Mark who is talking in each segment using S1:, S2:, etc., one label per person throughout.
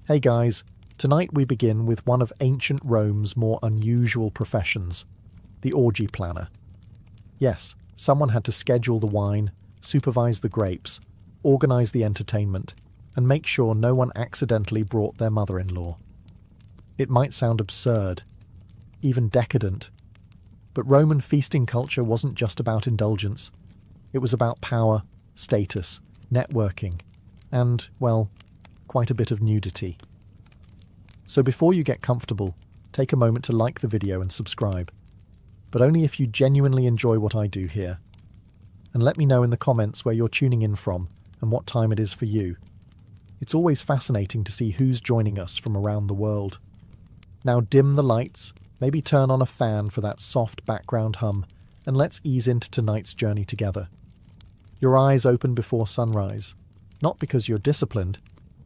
S1: Hey guys, tonight we begin with one of ancient Rome's more unusual professions, the orgy planner. Yes, someone had to schedule the wine, supervise the grapes, organize the entertainment, and make sure no one accidentally brought their mother-in-law. It might sound absurd, even decadent, but Roman feasting culture wasn't just about indulgence. It was about power, status, networking, and, well, quite a bit of nudity. So before you get comfortable, take a moment to like the video and subscribe, but only if you genuinely enjoy what I do here. And let me know in the comments where you're tuning in from and what time it is for you. It's always fascinating to see who's joining us from around the world. Now dim the lights, maybe turn on a fan for that soft background hum, and let's ease into tonight's journey together. Your eyes open before sunrise, not because you're disciplined,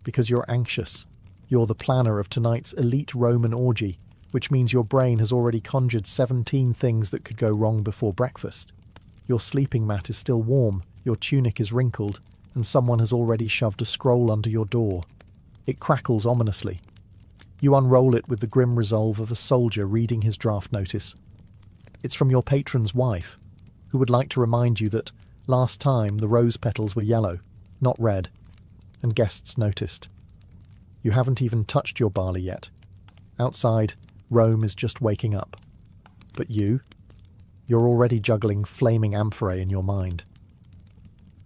S1: because you're anxious. You're the planner of tonight's elite Roman orgy, which means your brain has already conjured 17 things that could go wrong before breakfast. Your sleeping mat is still warm, your tunic is wrinkled, and someone has already shoved a scroll under your door. It crackles ominously. You unroll it with the grim resolve of a soldier reading his draft notice. It's from your patron's wife, who would like to remind you that last time the rose petals were yellow, not red, and guests noticed. You haven't even touched your barley yet. Outside, Rome is just waking up. But you're already juggling flaming amphorae in your mind.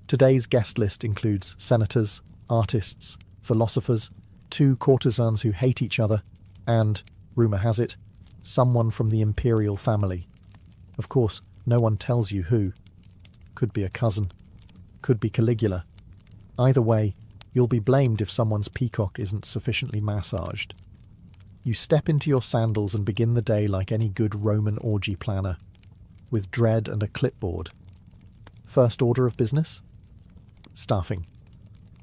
S1: Today's guest list includes senators, artists, philosophers, 2 courtesans who hate each other, and, rumour has it, someone from the imperial family. Of course, no one tells you who. Could be a cousin. Could be Caligula. Either way, you'll be blamed if someone's peacock isn't sufficiently massaged. You step into your sandals and begin the day like any good Roman orgy planner, with dread and a clipboard. First order of business? Staffing.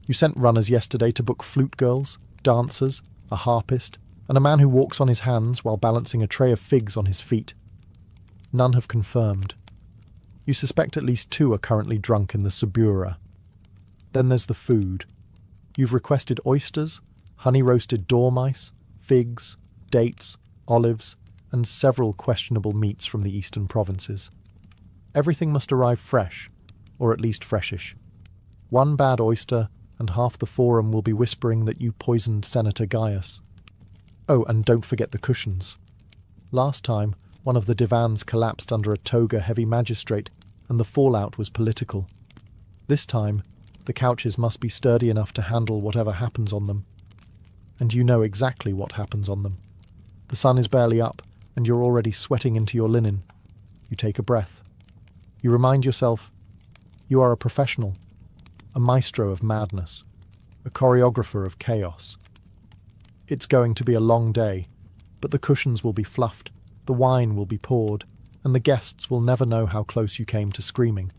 S1: You sent runners yesterday to book flute girls, dancers, a harpist, and a man who walks on his hands while balancing a tray of figs on his feet. None have confirmed. You suspect at least 2 are currently drunk in the Subura. Then there's the food. You've requested oysters, honey-roasted dormice, figs, dates, olives, and several questionable meats from the eastern provinces. Everything must arrive fresh, or at least freshish. 1 bad oyster, and half the forum will be whispering that you poisoned Senator Gaius. Oh, and don't forget the cushions. Last time, one of the divans collapsed under a toga-heavy magistrate, and the fallout was political. This time, the couches must be sturdy enough to handle whatever happens on them. And you know exactly what happens on them. The sun is barely up, and you're already sweating into your linen. You take a breath. You remind yourself, you are a professional, a maestro of madness, a choreographer of chaos. It's going to be a long day, but the cushions will be fluffed, the wine will be poured, and the guests will never know how close you came to screaming.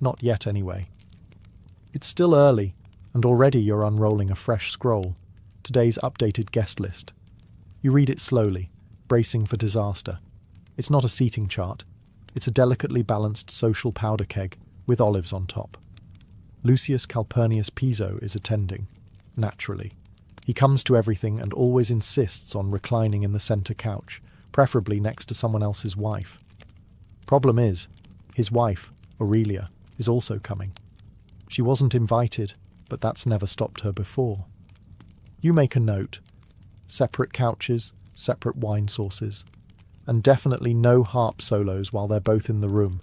S1: Not yet, anyway. It's still early, and already you're unrolling a fresh scroll, today's updated guest list. You read it slowly, bracing for disaster. It's not a seating chart. It's a delicately balanced social powder keg with olives on top. Lucius Calpurnius Piso is attending, naturally. He comes to everything and always insists on reclining in the centre couch, preferably next to someone else's wife. Problem is, his wife, Aurelia, is also coming. She wasn't invited, but that's never stopped her before. You make a note. Separate couches, separate wine sauces, and definitely no harp solos while they're both in the room.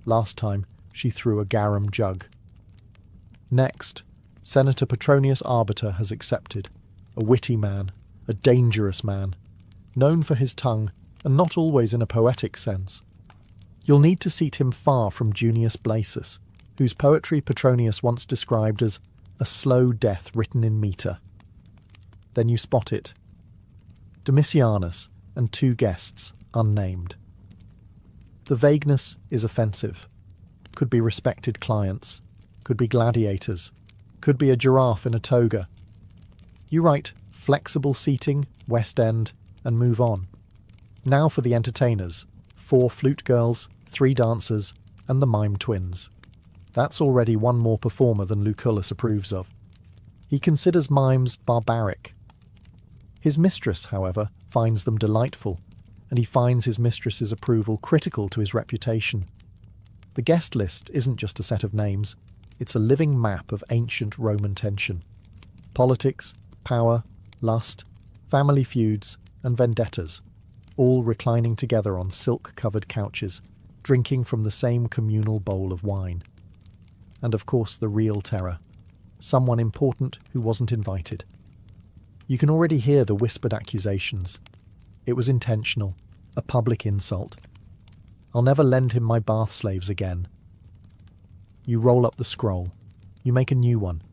S1: Last time, she threw a garum jug. Next, Senator Petronius Arbiter has accepted. A witty man, a dangerous man, known for his tongue, and not always in a poetic sense. You'll need to seat him far from Junius Blasus, whose poetry Petronius once described as a slow death written in metre. Then you spot it. Domitianus and 2 guests, unnamed. The vagueness is offensive. Could be respected clients, could be gladiators, could be a giraffe in a toga. You write flexible seating, West End, and move on. Now for the entertainers, 4 flute girls, 3 dancers, and the mime twins. That's already one more performer than Lucullus approves of. He considers mimes barbaric, His mistress, however, finds them delightful, and he finds his mistress's approval critical to his reputation. The guest list isn't just a set of names, it's a living map of ancient Roman tension. Politics, power, lust, family feuds, and vendettas, all reclining together on silk-covered couches, drinking from the same communal bowl of wine. And of course the real terror, someone important who wasn't invited. You can already hear the whispered accusations. It was intentional, a public insult. I'll never lend him my bath slaves again. You roll up the scroll. You make a new one.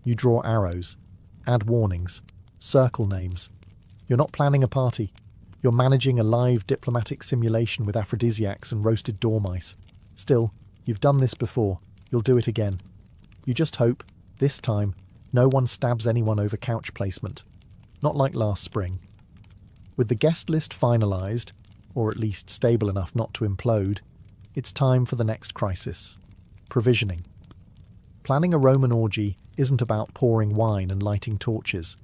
S1: You draw arrows, add warnings, circle names. You're not planning a party. You're managing a live diplomatic simulation with aphrodisiacs and roasted dormice. Still, you've done this before. You'll do it again. You just hope, this time, no one stabs anyone over couch placement. Not like last spring. With the guest list finalised, or at least stable enough not to implode, it's time for the next crisis. Provisioning. Planning a Roman orgy isn't about pouring wine and lighting torches.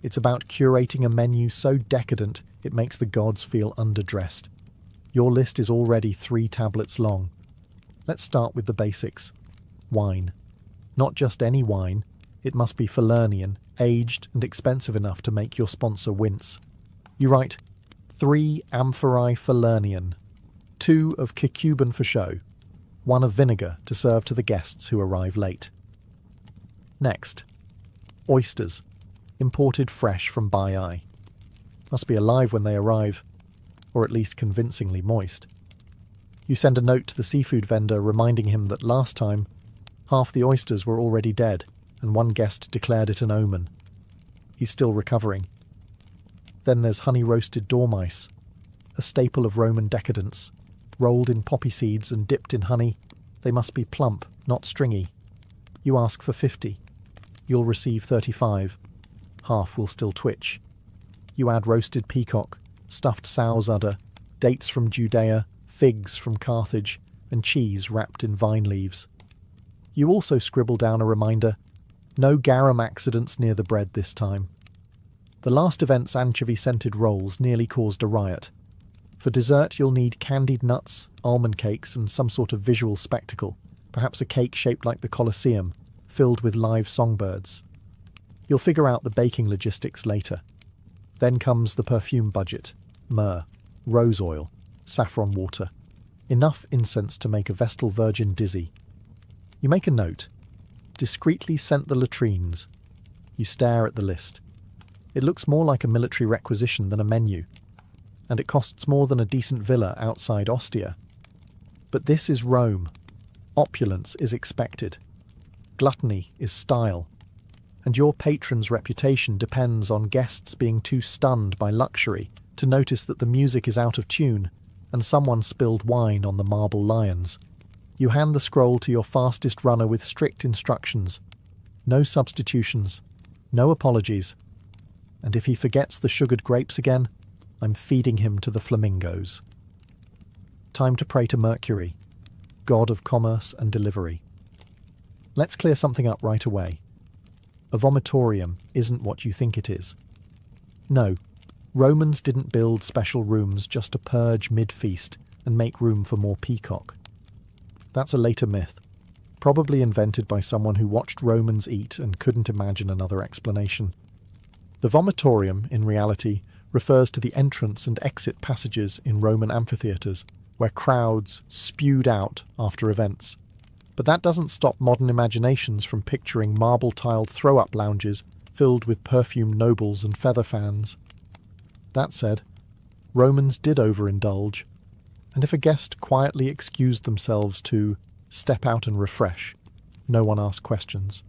S1: It's about curating a menu so decadent it makes the gods feel underdressed. Your list is already 3 tablets long. Let's start with the basics. Wine. Not just any wine, it must be Falernian, aged and expensive enough to make your sponsor wince. You write 3 amphorae Falernian, 2 of Cacuban for show, 1 of vinegar to serve to the guests who arrive late. Next, oysters, imported fresh from Baiae. Must be alive when they arrive, or at least convincingly moist. You send a note to the seafood vendor reminding him that last time, half the oysters were already dead, and one guest declared it an omen. He's still recovering. Then there's honey-roasted dormice, a staple of Roman decadence. Rolled in poppy seeds and dipped in honey, they must be plump, not stringy. You ask for 50. You'll receive 35. Half will still twitch. You add roasted peacock, stuffed sow's udder, dates from Judea, figs from Carthage, and cheese wrapped in vine leaves. You also scribble down a reminder, no garum accidents near the bread this time. The last event's anchovy-scented rolls nearly caused a riot. For dessert you'll need candied nuts, almond cakes and some sort of visual spectacle, perhaps a cake shaped like the Colosseum, filled with live songbirds. You'll figure out the baking logistics later. Then comes the perfume budget: myrrh, rose oil, saffron water. Enough incense to make a Vestal Virgin dizzy. You make a note. Discreetly scent the latrines. You stare at the list. It looks more like a military requisition than a menu, and it costs more than a decent villa outside Ostia. But this is Rome. Opulence is expected. Gluttony is style. And your patron's reputation depends on guests being too stunned by luxury to notice that the music is out of tune and someone spilled wine on the marble lions. You hand the scroll to your fastest runner with strict instructions. No substitutions. No apologies. And if he forgets the sugared grapes again, I'm feeding him to the flamingos. Time to pray to Mercury, god of commerce and delivery. Let's clear something up right away. A vomitorium isn't what you think it is. No, Romans didn't build special rooms just to purge mid-feast and make room for more peacock. That's a later myth, probably invented by someone who watched Romans eat and couldn't imagine another explanation. The vomitorium, in reality, refers to the entrance and exit passages in Roman amphitheatres, where crowds spewed out after events. But that doesn't stop modern imaginations from picturing marble-tiled throw-up lounges filled with perfumed nobles and feather fans. That said, Romans did overindulge, and if a guest quietly excused themselves to step out and refresh, no one asked questions.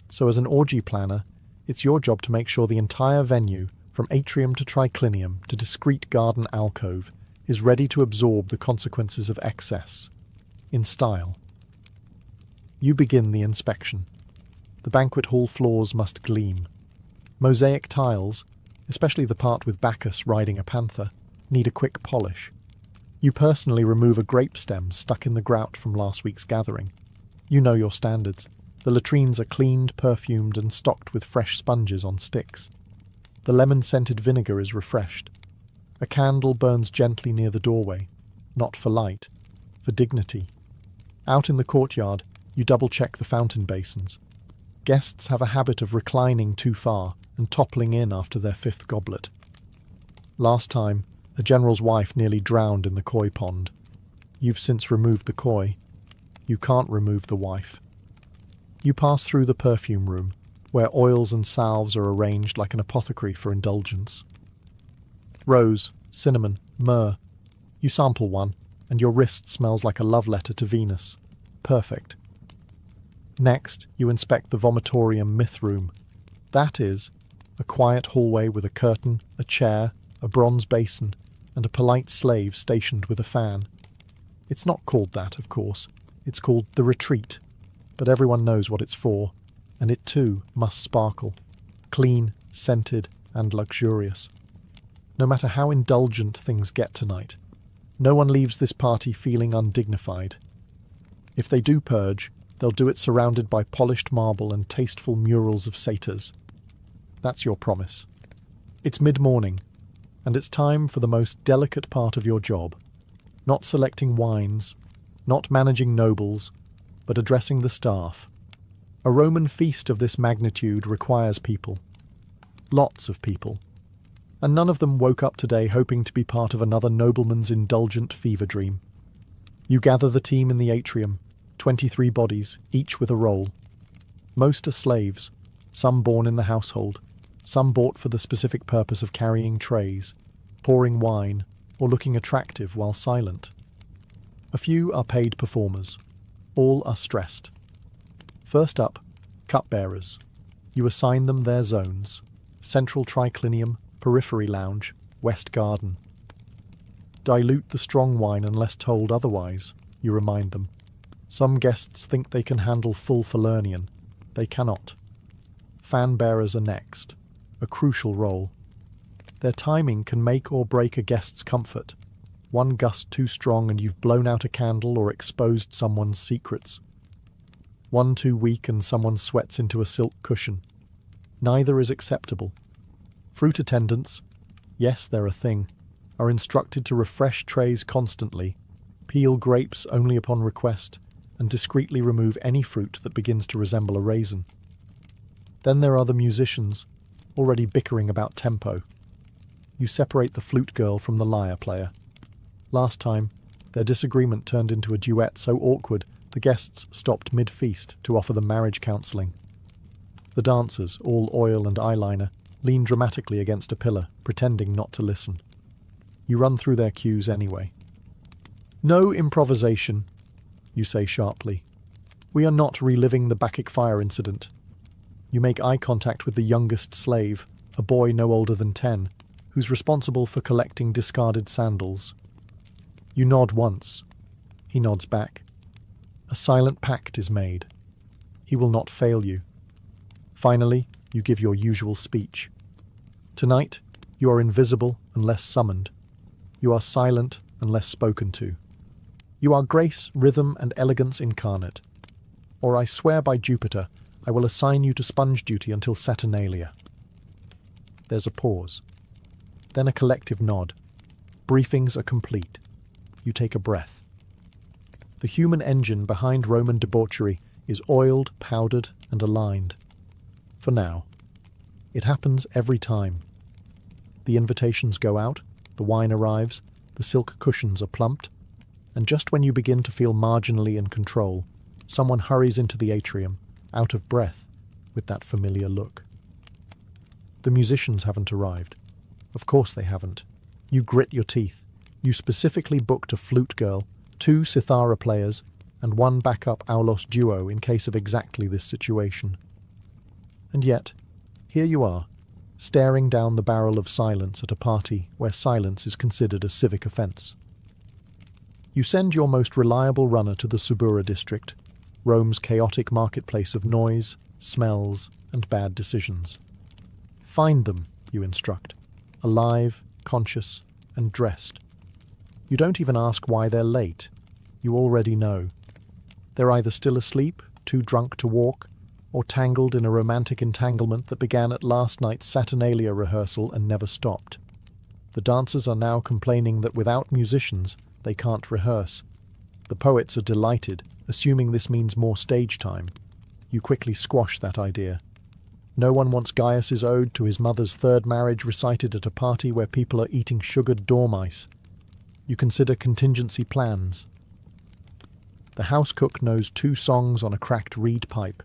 S1: So as an orgy planner, it's your job to make sure the entire venue, from atrium to triclinium to discreet garden alcove, is ready to absorb the consequences of excess, in style. You begin the inspection. The banquet hall floors must gleam. Mosaic tiles, especially the part with Bacchus riding a panther, need a quick polish. You personally remove a grape stem stuck in the grout from last week's gathering. You know your standards. The latrines are cleaned, perfumed, and stocked with fresh sponges on sticks. The lemon-scented vinegar is refreshed. A candle burns gently near the doorway, not for light, for dignity. Out in the courtyard, you double-check the fountain basins. Guests have a habit of reclining too far and toppling in after their fifth goblet. Last time, a general's wife nearly drowned in the koi pond. You've since removed the koi. You can't remove the wife. You pass through the perfume room, where oils and salves are arranged like an apothecary for indulgence. Rose, cinnamon, myrrh. You sample one, and your wrist smells like a love letter to Venus. Perfect. Next, you inspect the vomitorium myth room. That is, a quiet hallway with a curtain, a chair, a bronze basin, and a polite slave stationed with a fan. It's not called that, of course. It's called the retreat, but everyone knows what it's for, and it too must sparkle. Clean, scented, and luxurious. No matter how indulgent things get tonight, no one leaves this party feeling undignified. If they do purge, they'll do it surrounded by polished marble and tasteful murals of satyrs. That's your promise. It's mid-morning, and it's time for the most delicate part of your job. Not selecting wines, not managing nobles, but addressing the staff. A Roman feast of this magnitude requires people. Lots of people. And none of them woke up today hoping to be part of another nobleman's indulgent fever dream. You gather the team in the atrium, 23 bodies, each with a role. Most are slaves, some born in the household, some bought for the specific purpose of carrying trays, pouring wine, or looking attractive while silent. A few are paid performers. All are stressed. First up, cupbearers. You assign them their zones: central triclinium, periphery lounge, west garden. Dilute the strong wine unless told otherwise, you remind them. Some guests think they can handle full Falernian. They cannot. Fan bearers are next, a crucial role. Their timing can make or break a guest's comfort. One gust too strong and you've blown out a candle or exposed someone's secrets. One too weak and someone sweats into a silk cushion. Neither is acceptable. Fruit attendants, yes, they're a thing, are instructed to refresh trays constantly, peel grapes only upon request, and discreetly remove any fruit that begins to resemble a raisin. Then there are the musicians, already bickering about tempo. You separate the flute girl from the lyre player. Last time, their disagreement turned into a duet so awkward the guests stopped mid-feast to offer them marriage counselling. The dancers, all oil and eyeliner, lean dramatically against a pillar, pretending not to listen. You run through their cues anyway. No improvisation, you say sharply. We are not reliving the Bacchic fire incident. You make eye contact with the youngest slave, a boy no older than 10, who's responsible for collecting discarded sandals. You nod once. He nods back. A silent pact is made. He will not fail you. Finally, you give your usual speech. Tonight, you are invisible unless summoned. You are silent unless spoken to. You are grace, rhythm, and elegance incarnate. Or I swear by Jupiter, I will assign you to sponge duty until Saturnalia. There's a pause. Then a collective nod. Briefings are complete. You take a breath. The human engine behind Roman debauchery is oiled, powdered, and aligned. For now. It happens every time. The invitations go out, the wine arrives, the silk cushions are plumped, and just when you begin to feel marginally in control, someone hurries into the atrium, out of breath, with that familiar look. The musicians haven't arrived. Of course they haven't. You grit your teeth. You specifically booked a flute girl, 2 cithara players, and 1 backup aulos duo in case of exactly this situation. And yet, here you are, staring down the barrel of silence at a party where silence is considered a civic offence. You send your most reliable runner to the Subura district, Rome's chaotic marketplace of noise, smells, and bad decisions. Find them, you instruct, alive, conscious, and dressed. You don't even ask why they're late. You already know. They're either still asleep, too drunk to walk, or tangled in a romantic entanglement that began at last night's Saturnalia rehearsal and never stopped. The dancers are now complaining that without musicians, they can't rehearse. The poets are delighted, assuming this means more stage time. You quickly squash that idea. No one wants Gaius's ode to his mother's third marriage recited at a party where people are eating sugared dormice. You consider contingency plans. The house cook knows 2 songs on a cracked reed pipe.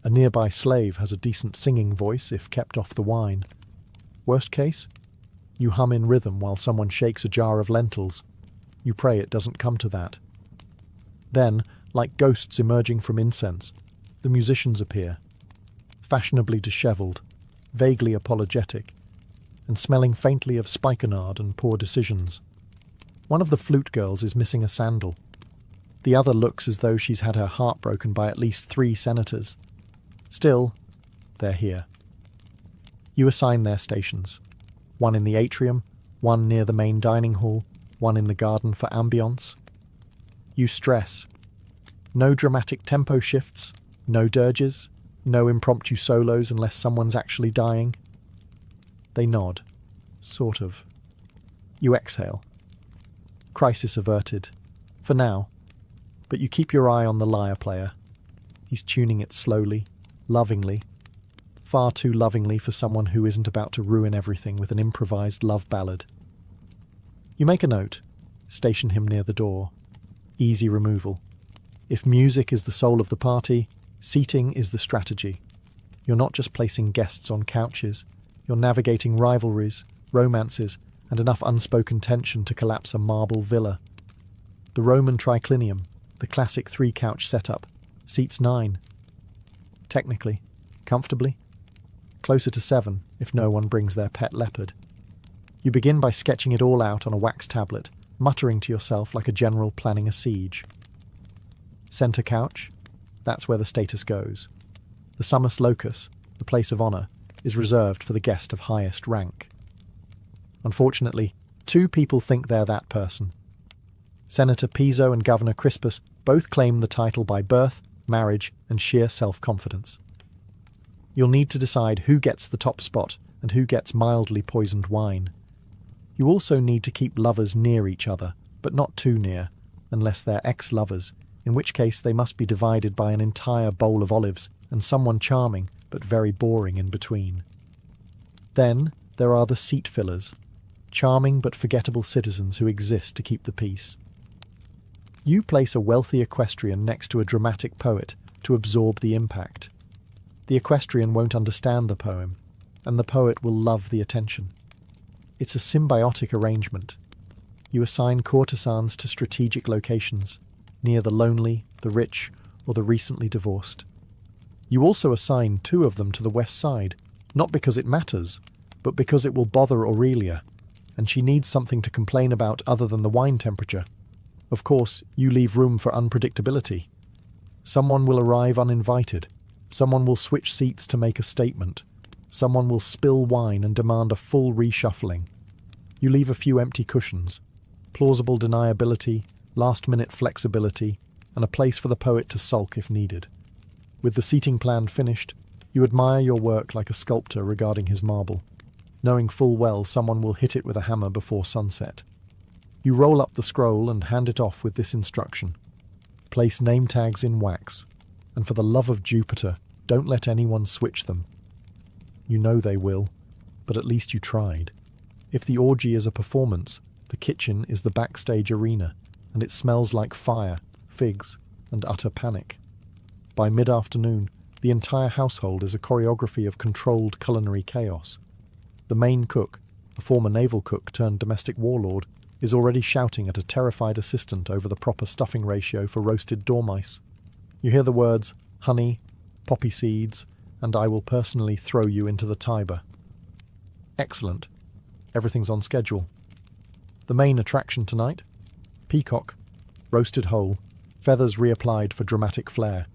S1: A nearby slave has a decent singing voice if kept off the wine. Worst case? You hum in rhythm while someone shakes a jar of lentils. You pray it doesn't come to that. Then, like ghosts emerging from incense, the musicians appear, fashionably dishevelled, vaguely apologetic, and smelling faintly of spikenard and poor decisions. One of the flute girls is missing a sandal. The other looks as though she's had her heart broken by at least 3 senators. Still, they're here. You assign their stations. One in the atrium, one near the main dining hall, one in the garden for ambience. You stress. No dramatic tempo shifts, no dirges, no impromptu solos unless someone's actually dying. They nod. Sort of. You exhale. Crisis averted. For now. But you keep your eye on the lyre player. He's tuning it slowly, lovingly. Far too lovingly for someone who isn't about to ruin everything with an improvised love ballad. You make a note. Station him near the door. Easy removal. If music is the soul of the party, seating is the strategy. You're not just placing guests on couches, you're navigating rivalries, romances, and enough unspoken tension to collapse a marble villa. The Roman triclinium, the classic 3-couch setup, seats 9. Technically, comfortably, closer to 7 if no one brings their pet leopard. You begin by sketching it all out on a wax tablet, muttering to yourself like a general planning a siege. Centre couch, that's where the status goes. The summus locus, the place of honour, is reserved for the guest of highest rank. Unfortunately, 2 people think they're that person. Senator Piso and Governor Crispus both claim the title by birth, marriage, and sheer self-confidence. You'll need to decide who gets the top spot and who gets mildly poisoned wine. You also need to keep lovers near each other, but not too near, unless they're ex-lovers, in which case they must be divided by an entire bowl of olives and someone charming but very boring in between. Then there are the seat fillers, charming but forgettable citizens who exist to keep the peace. You place a wealthy equestrian next to a dramatic poet to absorb the impact. The equestrian won't understand the poem, and the poet will love the attention. It's a symbiotic arrangement. You assign courtesans to strategic locations, near the lonely, the rich, or the recently divorced. You also assign 2 of them to the west side, not because it matters, but because it will bother Aurelia, and she needs something to complain about other than the wine temperature. Of course, you leave room for unpredictability. Someone will arrive uninvited. Someone will switch seats to make a statement. Someone will spill wine and demand a full reshuffling. You leave a few empty cushions, plausible deniability, last-minute flexibility, and a place for the poet to sulk if needed. With the seating plan finished, you admire your work like a sculptor regarding his marble, knowing full well someone will hit it with a hammer before sunset. You roll up the scroll and hand it off with this instruction. Place name tags in wax, and for the love of Jupiter, don't let anyone switch them. You know they will, but at least you tried. If the orgy is a performance, the kitchen is the backstage arena, and it smells like fire, figs, and utter panic. By mid-afternoon, the entire household is a choreography of controlled culinary chaos. The main cook, a former naval cook turned domestic warlord, is already shouting at a terrified assistant over the proper stuffing ratio for roasted dormice. You hear the words, honey, poppy seeds, and I will personally throw you into the Tiber. Excellent. Everything's on schedule. The main attraction tonight? Peacock, roasted whole, feathers reapplied for dramatic flair.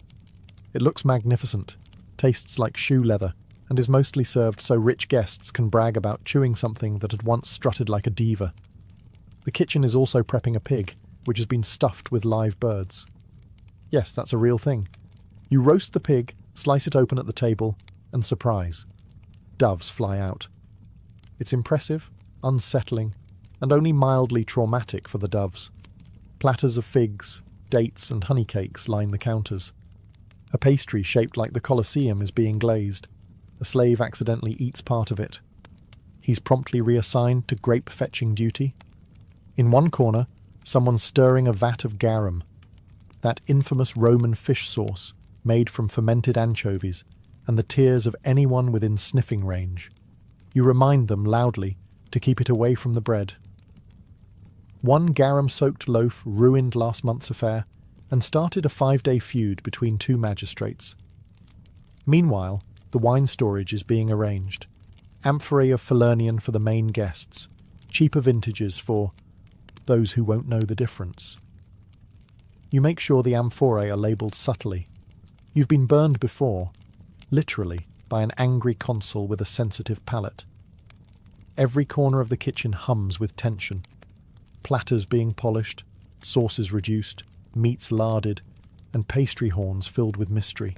S1: It looks magnificent, tastes like shoe leather, and is mostly served so rich guests can brag about chewing something that had once strutted like a diva. The kitchen is also prepping a pig, which has been stuffed with live birds. Yes, that's a real thing. You roast the pig, slice it open at the table, and surprise. Doves fly out. It's impressive, unsettling, and only mildly traumatic for the doves. Platters of figs, dates, and honey cakes line the counters. A pastry shaped like the Colosseum is being glazed. A slave accidentally eats part of it. He's promptly reassigned to grape-fetching duty. In one corner, someone's stirring a vat of garum, that infamous Roman fish sauce made from fermented anchovies and the tears of anyone within sniffing range. You remind them loudly to keep it away from the bread. One garum-soaked loaf ruined last month's affair and started a 5-day feud between two magistrates. Meanwhile, the wine storage is being arranged. Amphorae of Falernian for the main guests, cheaper vintages for those who won't know the difference. You make sure the amphorae are labelled subtly. You've been burned before, literally, by an angry consul with a sensitive palate. Every corner of the kitchen hums with tension. Platters being polished, sauces reduced, meats larded, and pastry horns filled with mystery.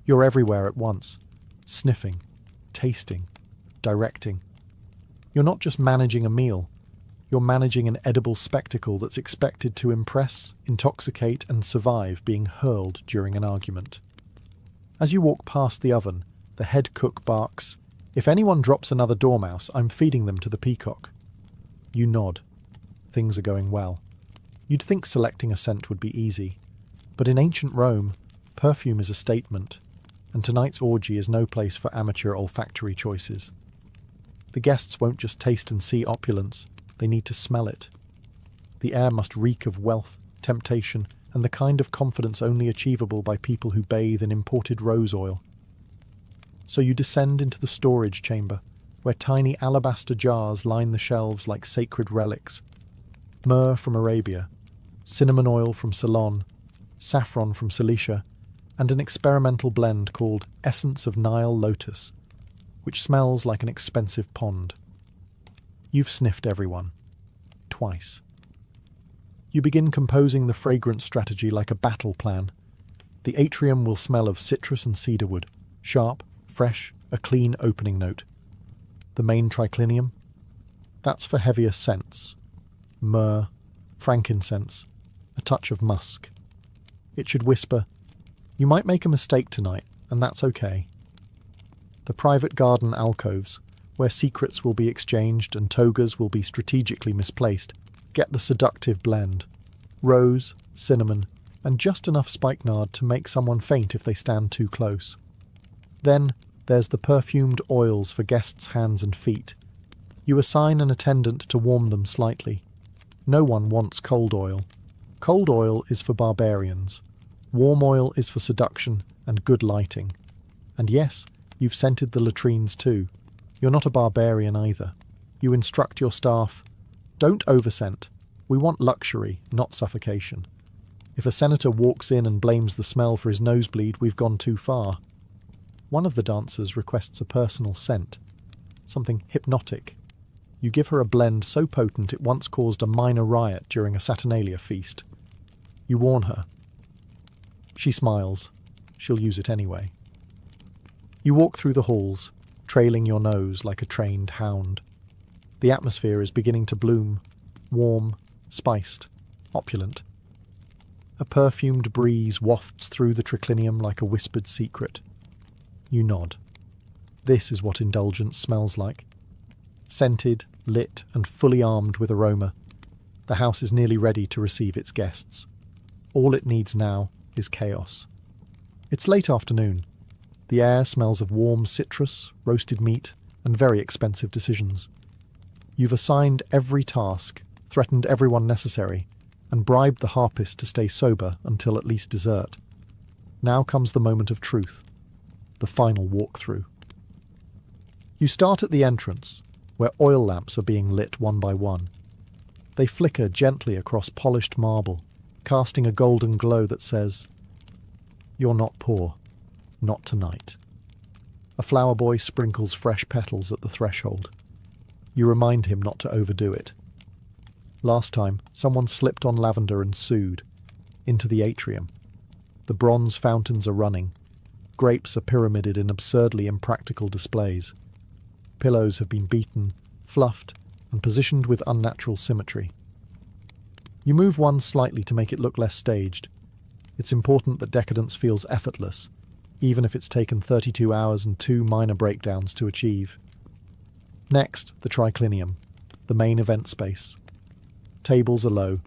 S1: You're everywhere at once, sniffing, tasting, directing. You're not just managing a meal, you're managing an edible spectacle that's expected to impress, intoxicate, and survive being hurled during an argument. As you walk past the oven, the head cook barks, "If anyone drops another dormouse, I'm feeding them to the peacock." You nod. Things are going well. You'd think selecting a scent would be easy, but in ancient Rome, perfume is a statement, and tonight's orgy is no place for amateur olfactory choices. The guests won't just taste and see opulence, they need to smell it. The air must reek of wealth, temptation, and the kind of confidence only achievable by people who bathe in imported rose oil. So you descend into the storage chamber, where tiny alabaster jars line the shelves like sacred relics. Myrrh from Arabia, cinnamon oil from Ceylon, saffron from Cilicia, and an experimental blend called Essence of Nile Lotus, which smells like an expensive pond. You've sniffed everyone. Twice. You begin composing the fragrance strategy like a battle plan. The atrium will smell of citrus and cedarwood, sharp, fresh, a clean opening note. The main triclinium? That's for heavier scents. Myrrh, frankincense, a touch of musk. It should whisper, "You might make a mistake tonight, and that's okay." The private garden alcoves, where secrets will be exchanged and togas will be strategically misplaced, get the seductive blend. Rose, cinnamon, and just enough spikenard to make someone faint if they stand too close. Then there's the perfumed oils for guests' hands and feet. You assign an attendant to warm them slightly. No one wants cold oil. Cold oil is for barbarians. Warm oil is for seduction and good lighting. And yes, you've scented the latrines too. You're not a barbarian either. You instruct your staff, "Don't overscent. We want luxury, not suffocation. If a senator walks in and blames the smell for his nosebleed, we've gone too far." One of the dancers requests a personal scent, something hypnotic. You give her a blend so potent it once caused a minor riot during a Saturnalia feast. You warn her. She smiles. She'll use it anyway. You walk through the halls, trailing your nose like a trained hound. The atmosphere is beginning to bloom, warm, spiced, opulent. A perfumed breeze wafts through the triclinium like a whispered secret. You nod. This is what indulgence smells like. Scented, lit, and fully armed with aroma, the house is nearly ready to receive its guests. All it needs now is chaos. It's late afternoon. The air smells of warm citrus, roasted meat, and very expensive decisions. You've assigned every task, threatened everyone necessary, and bribed the harpist to stay sober until at least dessert. Now comes the moment of truth, the final walkthrough. You start at the entrance, where oil lamps are being lit one by one. They flicker gently across polished marble, casting a golden glow that says, "You're not poor, not tonight." A flower boy sprinkles fresh petals at the threshold. You remind him not to overdo it. Last time, someone slipped on lavender and sued. Into the atrium. The bronze fountains are running. Grapes are pyramided in absurdly impractical displays. Pillows have been beaten, fluffed, and positioned with unnatural symmetry. You move one slightly to make it look less staged. It's important that decadence feels effortless, even if it's taken 32 hours and 2 minor breakdowns to achieve. Next, the triclinium, the main event space. Tables are low,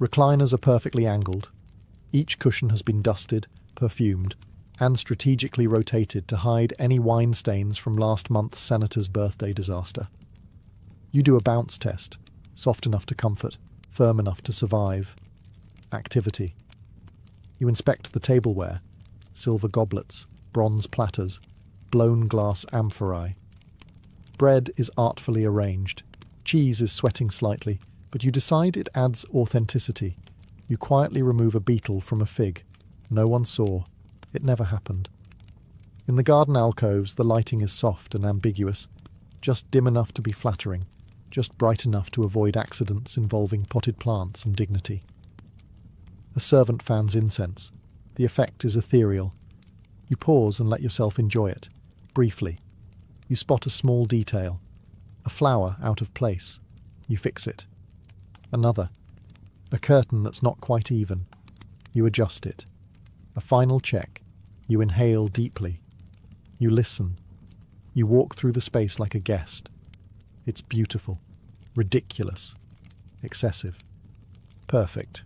S1: recliners are perfectly angled. Each cushion has been dusted, perfumed, and strategically rotated to hide any wine stains from last month's senator's birthday disaster. You do a bounce test, soft enough to comfort, firm enough to survive. Activity. You inspect the tableware, silver goblets, bronze platters, blown glass amphorae. Bread is artfully arranged. Cheese is sweating slightly, but you decide it adds authenticity. You quietly remove a beetle from a fig. No one saw. It never happened. In the garden alcoves, the lighting is soft and ambiguous, just dim enough to be flattering, just bright enough to avoid accidents involving potted plants and dignity. A servant fans incense. The effect is ethereal. You pause and let yourself enjoy it, briefly. You spot a small detail. A flower out of place. You fix it. Another. A curtain that's not quite even. You adjust it. A final check. You inhale deeply. You listen. You walk through the space like a guest. It's beautiful. Ridiculous. Excessive. Perfect.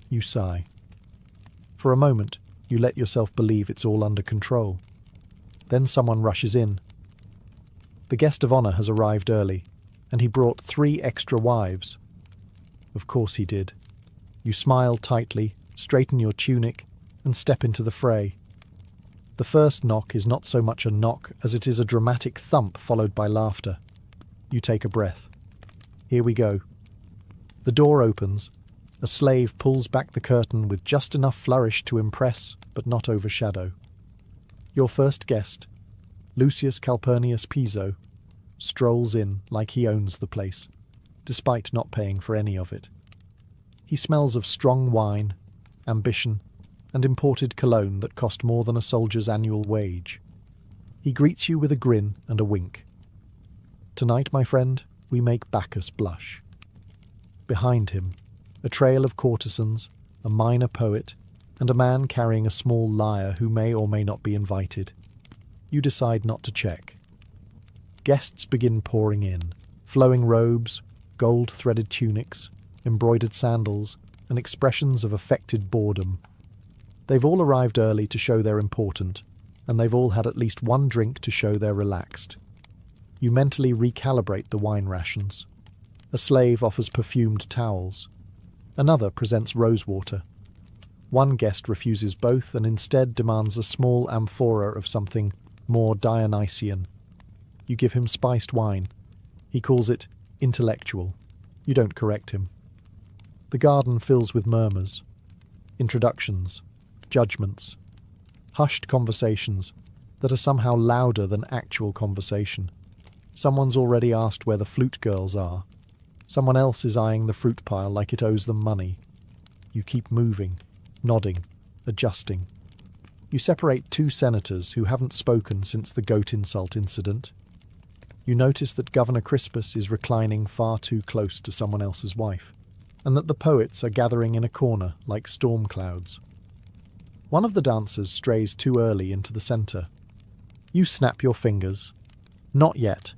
S1: You sigh. For a moment, you let yourself believe it's all under control. Then someone rushes in. The guest of honor has arrived early, and he brought 3 extra wives. Of course he did. You smile tightly, straighten your tunic, and step into the fray. The first knock is not so much a knock as it is a dramatic thump followed by laughter. You take a breath. Here we go. The door opens. A slave pulls back the curtain with just enough flourish to impress, but not overshadow. Your first guest, Lucius Calpurnius Piso, strolls in like he owns the place, despite not paying for any of it. He smells of strong wine, ambition, and imported cologne that cost more than a soldier's annual wage. He greets you with a grin and a wink. Tonight, my friend, we make Bacchus blush. Behind him, a trail of courtesans, a minor poet, and a man carrying a small lyre who may or may not be invited. You decide not to check. Guests begin pouring in, flowing robes, gold-threaded tunics, embroidered sandals, and expressions of affected boredom. They've all arrived early to show they're important, and they've all had at least one drink to show they're relaxed. You mentally recalibrate the wine rations. A slave offers perfumed towels. Another presents rosewater. One guest refuses both and instead demands a small amphora of something more Dionysian. You give him spiced wine. He calls it intellectual. You don't correct him. The garden fills with murmurs, introductions, judgments, hushed conversations that are somehow louder than actual conversation. Someone's already asked where the flute girls are. Someone else is eyeing the fruit pile like it owes them money. You keep moving, nodding, adjusting. You separate 2 senators who haven't spoken since the goat insult incident. You notice that Governor Crispus is reclining far too close to someone else's wife, and that the poets are gathering in a corner like storm clouds. One of the dancers strays too early into the centre. You snap your fingers. Not yet.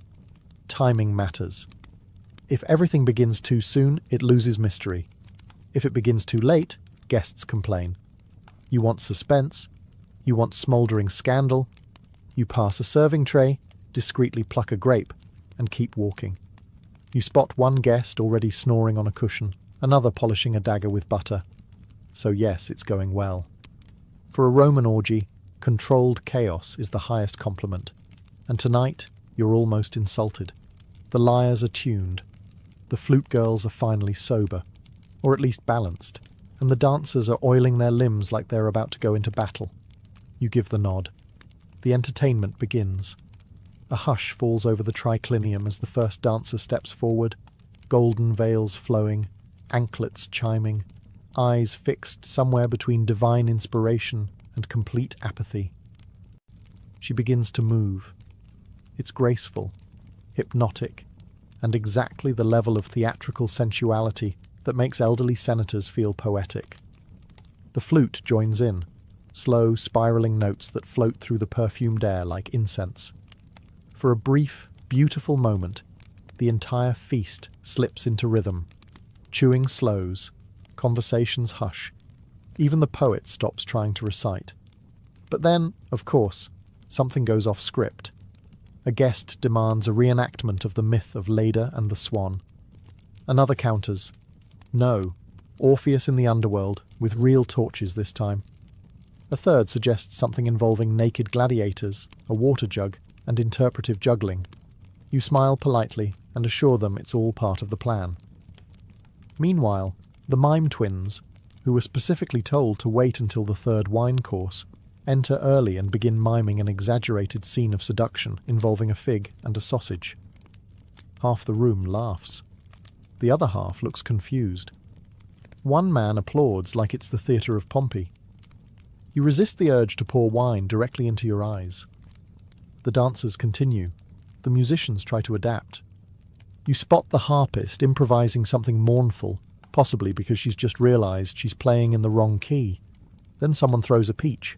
S1: Timing matters. If everything begins too soon, it loses mystery. If it begins too late, guests complain. You want suspense. You want smouldering scandal. You pass a serving tray, discreetly pluck a grape, and keep walking. You spot one guest already snoring on a cushion, another polishing a dagger with butter. So yes, it's going well. For a Roman orgy, controlled chaos is the highest compliment. And tonight, you're almost insulted. The lyres are tuned. The flute girls are finally sober, or at least balanced, and the dancers are oiling their limbs like they're about to go into battle. You give the nod. The entertainment begins. A hush falls over the triclinium as the first dancer steps forward, golden veils flowing, anklets chiming, eyes fixed somewhere between divine inspiration and complete apathy. she begins to move. It's graceful, hypnotic, and exactly the level of theatrical sensuality that makes elderly senators feel poetic. The flute joins in, slow, spiraling notes that float through the perfumed air like incense. For a brief, beautiful moment, the entire feast slips into rhythm. Chewing slows, conversations hush, even the poet stops trying to recite. But then, of course, something goes off script. A guest demands a reenactment of the myth of Leda and the Swan. Another counters, no, Orpheus in the underworld, with real torches this time. A third suggests something involving naked gladiators, a water jug, and interpretive juggling. You smile politely and assure them it's all part of the plan. Meanwhile, the mime twins, who were specifically told to wait until the third wine course, enter early and begin miming an exaggerated scene of seduction involving a fig and a sausage. Half the room laughs. The other half looks confused. One man applauds like it's the theatre of Pompey. You resist the urge to pour wine directly into your eyes. The dancers continue. The musicians try to adapt. You spot the harpist improvising something mournful, possibly because she's just realised she's playing in the wrong key. Then someone throws a peach.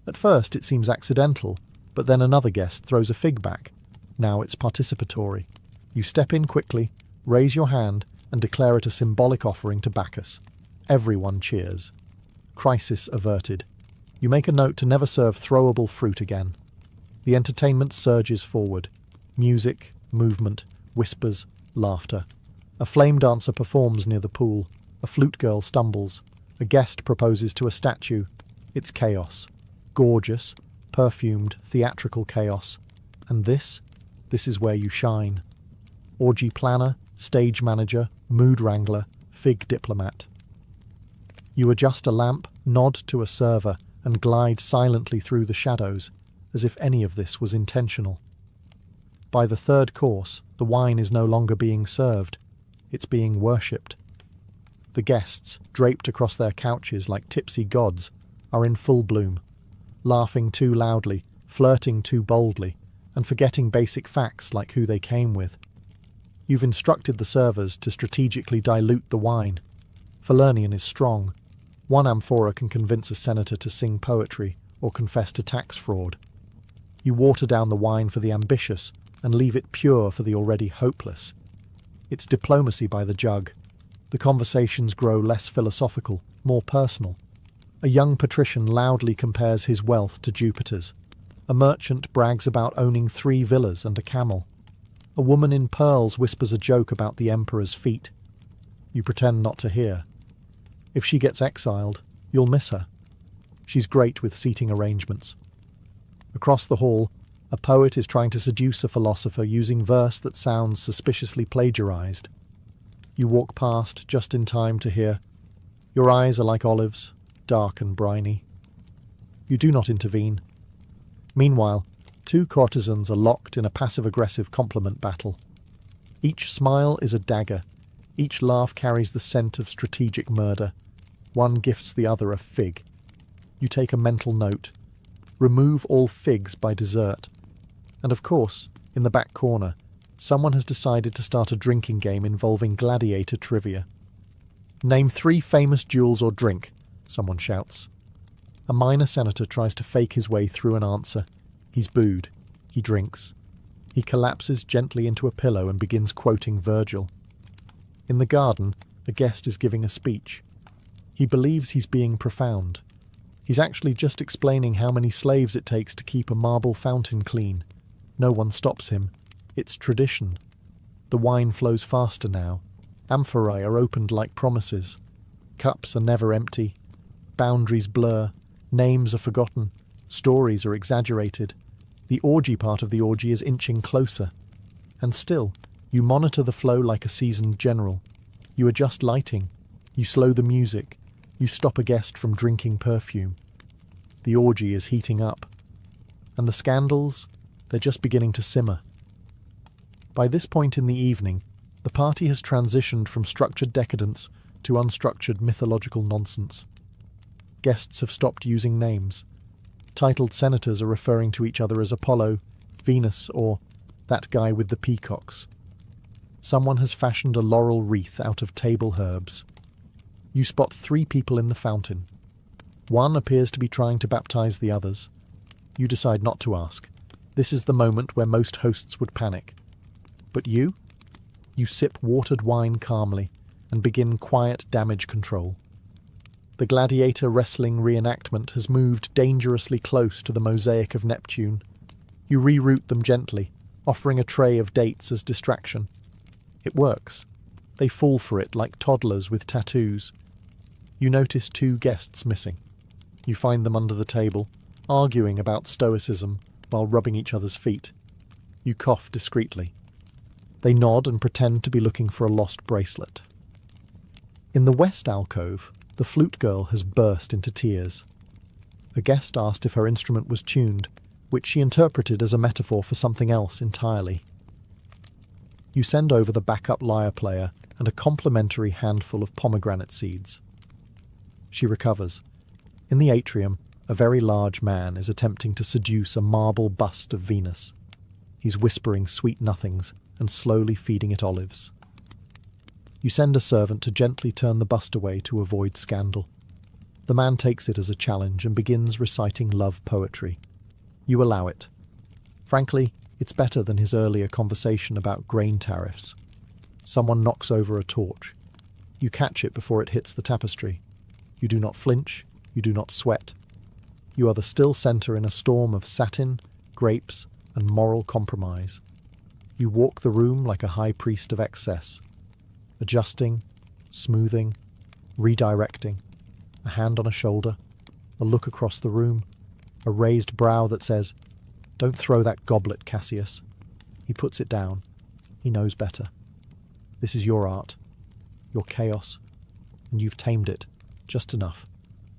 S1: At first it seems accidental, but then another guest throws a fig back. Now it's participatory. You step in quickly, raise your hand, and declare it a symbolic offering to Bacchus. Everyone cheers. Crisis averted. You make a note to never serve throwable fruit again. The entertainment surges forward. Music, movement, whispers, laughter. A flame dancer performs near the pool. A flute girl stumbles. A guest proposes to a statue. It's chaos. Gorgeous, perfumed, theatrical chaos. And this is where you shine. Orgy planner, stage manager, mood wrangler, fig diplomat. You adjust a lamp, nod to a server, and glide silently through the shadows, as if any of this was intentional. By the third course, the wine is no longer being served. It's being worshipped. The guests, draped across their couches like tipsy gods, are in full bloom, laughing too loudly, flirting too boldly, and forgetting basic facts like who they came with. You've instructed the servers to strategically dilute the wine. Falernian is strong. One amphora can convince a senator to sing poetry or confess to tax fraud. You water down the wine for the ambitious and leave it pure for the already hopeless. It's diplomacy by the jug. The conversations grow less philosophical, more personal. A young patrician loudly compares his wealth to Jupiter's. A merchant brags about owning 3 villas and a camel. A woman in pearls whispers a joke about the emperor's feet. You pretend not to hear. If she gets exiled, you'll miss her. She's great with seating arrangements. Across the hall, a poet is trying to seduce a philosopher using verse that sounds suspiciously plagiarized. You walk past just in time to hear, "Your eyes are like olives, dark and briny." You do not intervene. Meanwhile, 2 courtesans are locked in a passive-aggressive compliment battle. Each smile is a dagger. Each laugh carries the scent of strategic murder. One gifts the other a fig. You take a mental note. Remove all figs by dessert. And of course, in the back corner, someone has decided to start a drinking game involving gladiator trivia. "Name 3 famous duels or drink," someone shouts. A minor senator tries to fake his way through an answer. He's booed. He drinks. He collapses gently into a pillow and begins quoting Virgil. In the garden, a guest is giving a speech. He believes he's being profound. He's actually just explaining how many slaves it takes to keep a marble fountain clean. No one stops him. It's tradition. The wine flows faster now. Amphorae are opened like promises. Cups are never empty. Boundaries blur. Names are forgotten. Stories are exaggerated. The orgy part of the orgy is inching closer. And still, you monitor the flow like a seasoned general. You adjust lighting. You slow the music. You stop a guest from drinking perfume. The orgy is heating up. And the scandals, they're just beginning to simmer. By this point in the evening, the party has transitioned from structured decadence to unstructured mythological nonsense. Guests have stopped using names. Titled senators are referring to each other as Apollo, Venus, or that guy with the peacocks. Someone has fashioned a laurel wreath out of table herbs. You spot 3 people in the fountain. One appears to be trying to baptize the others. You decide not to ask. This is the moment where most hosts would panic. But you? You sip watered wine calmly and begin quiet damage control. The gladiator wrestling reenactment has moved dangerously close to the mosaic of Neptune. You reroute them gently, offering a tray of dates as distraction. It works. They fall for it like toddlers with tattoos. You notice 2 guests missing. You find them under the table, arguing about stoicism while rubbing each other's feet. You cough discreetly. They nod and pretend to be looking for a lost bracelet. In the west alcove, the flute girl has burst into tears. A guest asked if her instrument was tuned, which she interpreted as a metaphor for something else entirely. You send over the backup lyre player and a complimentary handful of pomegranate seeds. She recovers. In the atrium, a very large man is attempting to seduce a marble bust of Venus. He's whispering sweet nothings and slowly feeding it olives. You send a servant to gently turn the bust away to avoid scandal. The man takes it as a challenge and begins reciting love poetry. You allow it. Frankly, it's better than his earlier conversation about grain tariffs. Someone knocks over a torch. You catch it before it hits the tapestry. You do not flinch. You do not sweat. You are the still centre in a storm of satin, grapes, and moral compromise. You walk the room like a high priest of excess, adjusting, smoothing, redirecting, a hand on a shoulder, a look across the room, a raised brow that says, "Don't throw that goblet, Cassius." He puts it down. He knows better. This is your art, your chaos, and you've tamed it, just enough.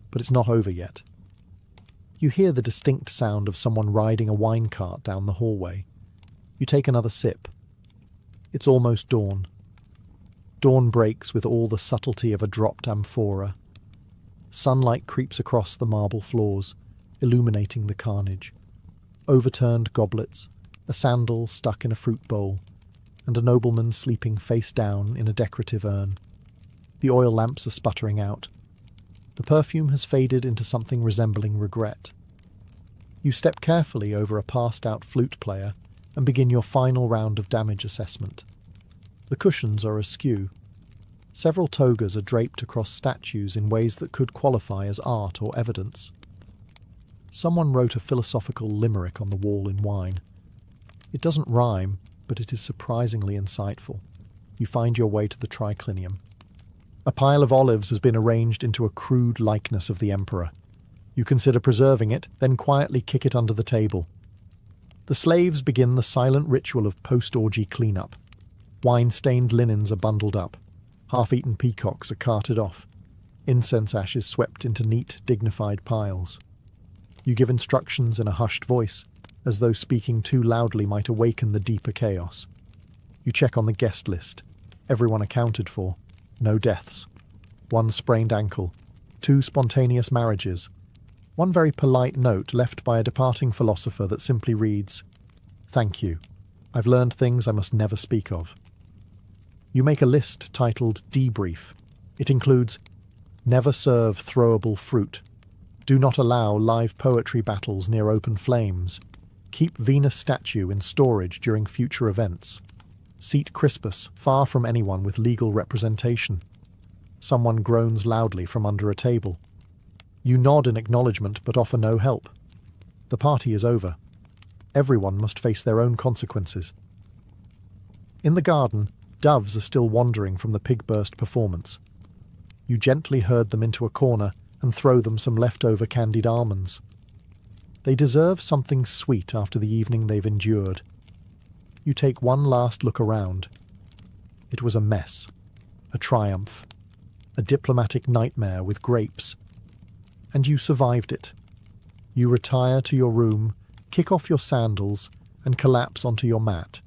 S1: But it's not over yet. You hear the distinct sound of someone riding a wine cart down the hallway. You take another sip. It's almost dawn. Dawn breaks with all the subtlety of a dropped amphora. Sunlight creeps across the marble floors, illuminating the carnage. Overturned goblets, a sandal stuck in a fruit bowl, and a nobleman sleeping face down in a decorative urn. The oil lamps are sputtering out. The perfume has faded into something resembling regret. You step carefully over a passed-out flute player and begin your final round of damage assessment. The cushions are askew. Several togas are draped across statues in ways that could qualify as art or evidence. Someone wrote a philosophical limerick on the wall in wine. It doesn't rhyme, but it is surprisingly insightful. You find your way to the triclinium. A pile of olives has been arranged into a crude likeness of the emperor. You consider preserving it, then quietly kick it under the table. The slaves begin the silent ritual of post-orgy cleanup. Wine-stained linens are bundled up. Half-eaten peacocks are carted off. Incense ashes swept into neat, dignified piles. You give instructions in a hushed voice, as though speaking too loudly might awaken the deeper chaos. You check on the guest list. Everyone accounted for. No deaths. 1 sprained ankle. 2 spontaneous marriages. 1 very polite note left by a departing philosopher that simply reads, "Thank you. I've learned things I must never speak of." You make a list titled Debrief. It includes, never serve throwable fruit. Do not allow live poetry battles near open flames. Keep Venus statue in storage during future events. Seat Crispus far from anyone with legal representation. Someone groans loudly from under a table. You nod in acknowledgement but offer no help. The party is over. Everyone must face their own consequences. In the garden, doves are still wandering from the pig-burst performance. You gently herd them into a corner and throw them some leftover candied almonds. They deserve something sweet after the evening they've endured. You take one last look around. It was a mess, a triumph, a diplomatic nightmare with grapes. And you survived it. You retire to your room, kick off your sandals, and collapse onto your mat.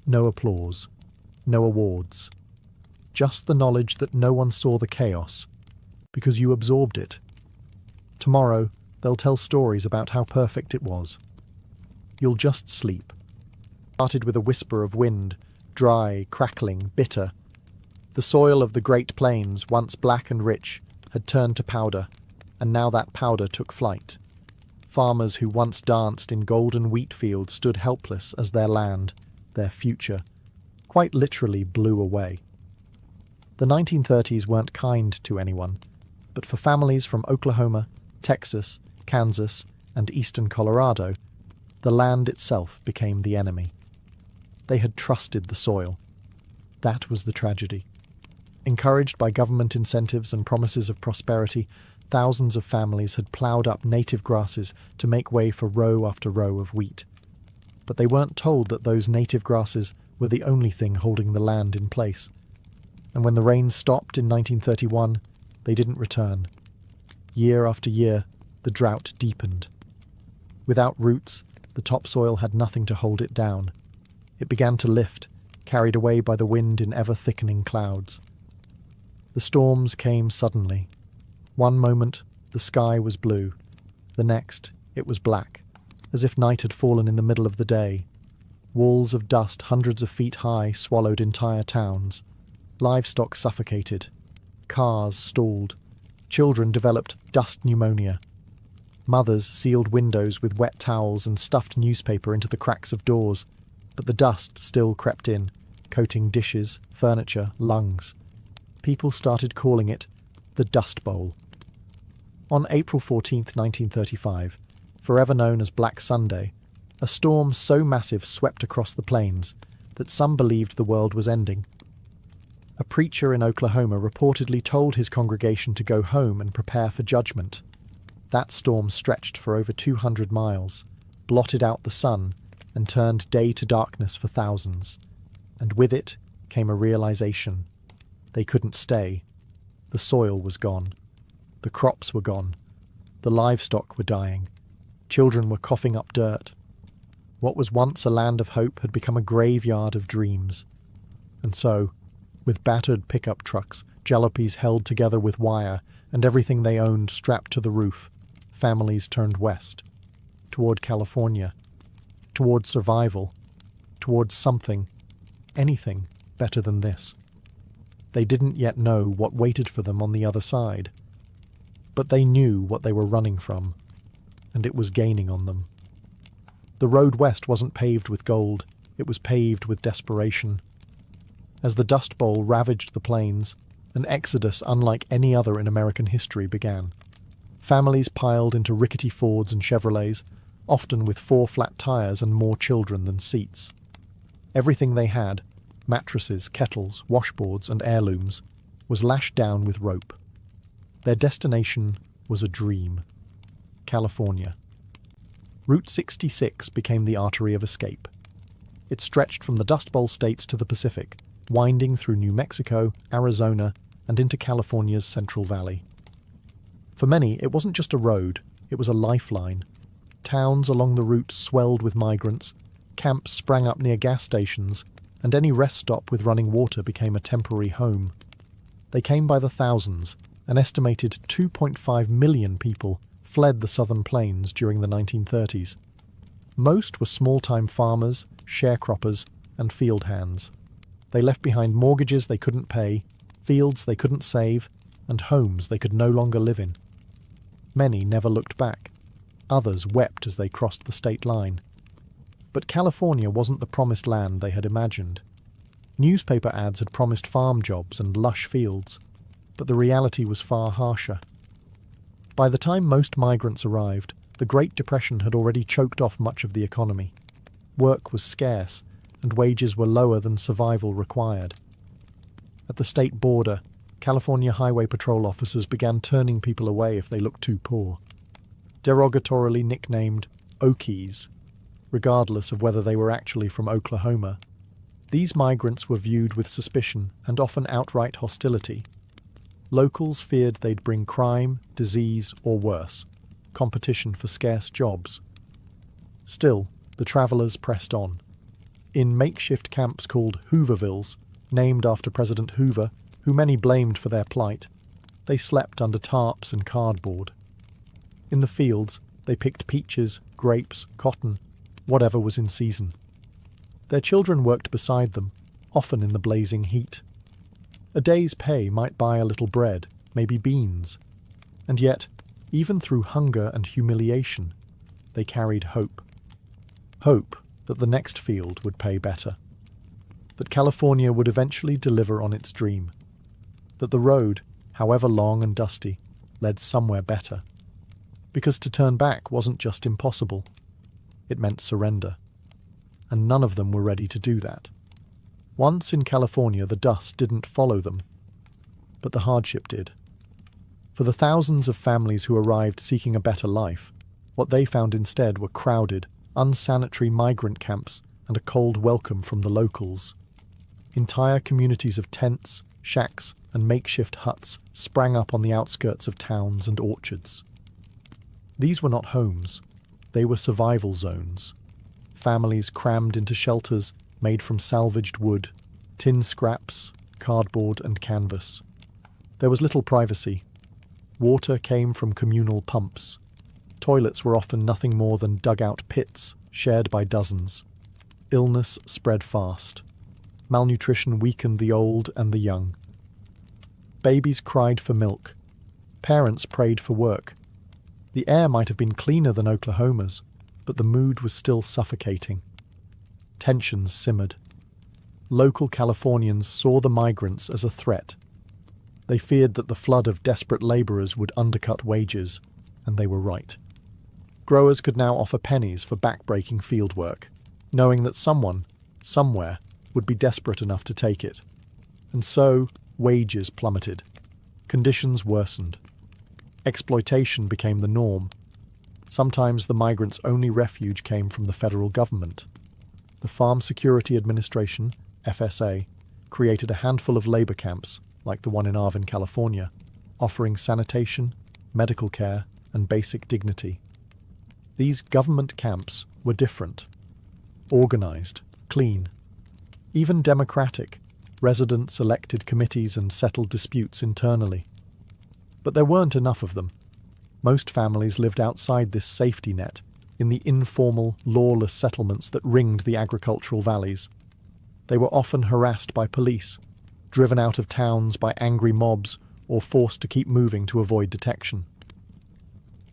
S1: No applause, no awards. Just the knowledge that no one saw the chaos, because you absorbed it. Tomorrow, They'll tell stories about how perfect it was. You'll just sleep. Started with a whisper of wind, dry, crackling, bitter. The soil of the Great Plains, once black and rich, had turned to powder, and now that powder took flight. Farmers who once danced in golden wheat fields stood helpless as their land, their future, quite literally blew away. The 1930s weren't kind to anyone, but for families from Oklahoma, Texas, Kansas, and eastern Colorado, the land itself became the enemy. They had trusted the soil. That was the tragedy. Encouraged by government incentives and promises of prosperity, thousands of families had ploughed up native grasses to make way for row after row of wheat. But they weren't told that those native grasses were the only thing holding the land in place. And when the rains stopped in 1931, they didn't return. Year after year, the drought deepened. Without roots, the topsoil had nothing to hold it down. It began to lift, carried away by the wind in ever-thickening clouds. The storms came suddenly. One moment, the sky was blue. The next, it was black, as if night had fallen in the middle of the day. Walls of dust hundreds of feet high swallowed entire towns. Livestock suffocated. Cars stalled. Children developed dust pneumonia. Mothers sealed windows with wet towels and stuffed newspaper into the cracks of doors, but the dust still crept in, coating dishes, furniture, lungs. People started calling it the Dust Bowl. On April 14, 1935, forever known as Black Sunday, a storm so massive swept across the plains that some believed the world was ending. A preacher in Oklahoma reportedly told his congregation to go home and prepare for judgment. That storm stretched for over 200 miles, blotted out the sun, and turned day to darkness for thousands. And with it came a realization. They couldn't stay. The soil was gone. The crops were gone. The livestock were dying. Children were coughing up dirt. What was once a land of hope had become a graveyard of dreams. And so, with battered pickup trucks, jalopies held together with wire, and everything they owned strapped to the roof, families turned west, toward California, toward survival, towards something, anything better than this. They didn't yet know what waited for them on the other side, but they knew what they were running from, and it was gaining on them. The road west wasn't paved with gold, it was paved with desperation. As the Dust Bowl ravaged the plains, an exodus unlike any other in American history began. Families piled into rickety Fords and Chevrolets, often with 4 flat tires and more children than seats. Everything they had, mattresses, kettles, washboards, and heirlooms, was lashed down with rope. Their destination was a dream. California. Route 66 became the artery of escape. It stretched from the Dust Bowl states to the Pacific, winding through New Mexico, Arizona, and into California's Central Valley. For many, it wasn't just a road, it was a lifeline. Towns along the route swelled with migrants, camps sprang up near gas stations, and any rest stop with running water became a temporary home. They came by the thousands. An estimated 2.5 million people fled the southern plains during the 1930s. Most were small-time farmers, sharecroppers, and field hands. They left behind mortgages they couldn't pay, fields they couldn't save, and homes they could no longer live in. Many never looked back. Others wept as they crossed the state line. But California wasn't the promised land they had imagined. Newspaper ads had promised farm jobs and lush fields, but the reality was far harsher. By the time most migrants arrived, the Great Depression had already choked off much of the economy. Work was scarce, and wages were lower than survival required. At the state border, California Highway Patrol officers began turning people away if they looked too poor. Derogatorily nicknamed Orgies, regardless of whether they were actually from Oklahoma, these migrants were viewed with suspicion and often outright hostility. Locals feared they'd bring crime, disease, or worse, competition for scarce jobs. Still, the travellers pressed on. In makeshift camps called Hoovervilles, named after President Hoover, who many blamed for their plight, they slept under tarps and cardboard. In the fields, they picked peaches, grapes, cotton, whatever was in season. Their children worked beside them, often in the blazing heat. A day's pay might buy a little bread, maybe beans. And yet, even through hunger and humiliation, they carried hope. Hope that the next field would pay better. That California would eventually deliver on its dream. That the road, however long and dusty, led somewhere better. Because to turn back wasn't just impossible. It meant surrender. And none of them were ready to do that. Once in California, the dust didn't follow them, but the hardship did. For the thousands of families who arrived seeking a better life, what they found instead were crowded, unsanitary migrant camps and a cold welcome from the locals. Entire communities of tents, shacks, and makeshift huts sprang up on the outskirts of towns and orchards. These were not homes, they were survival zones. Families crammed into shelters made from salvaged wood, tin scraps, cardboard and canvas. There was little privacy. Water came from communal pumps. Toilets were often nothing more than dugout pits, shared by dozens. Illness spread fast. Malnutrition weakened the old and the young. Babies cried for milk. Parents prayed for work. The air might have been cleaner than Oklahoma's, but the mood was still suffocating. Tensions simmered. Local Californians saw the migrants as a threat. They feared that the flood of desperate laborers would undercut wages, and they were right. Growers could now offer pennies for back-breaking field work, knowing that someone, somewhere, would be desperate enough to take it. And so, wages plummeted. Conditions worsened. Exploitation became the norm. Sometimes the migrants' only refuge came from the federal government. The Farm Security Administration, FSA, created a handful of labor camps, like the one in Arvin, California, offering sanitation, medical care, and basic dignity. These government camps were different. Organized, clean, even democratic. Residents elected committees and settled disputes internally. But there weren't enough of them. Most families lived outside this safety net, in the informal, lawless settlements that ringed the agricultural valleys. They were often harassed by police, driven out of towns by angry mobs, or forced to keep moving to avoid detection.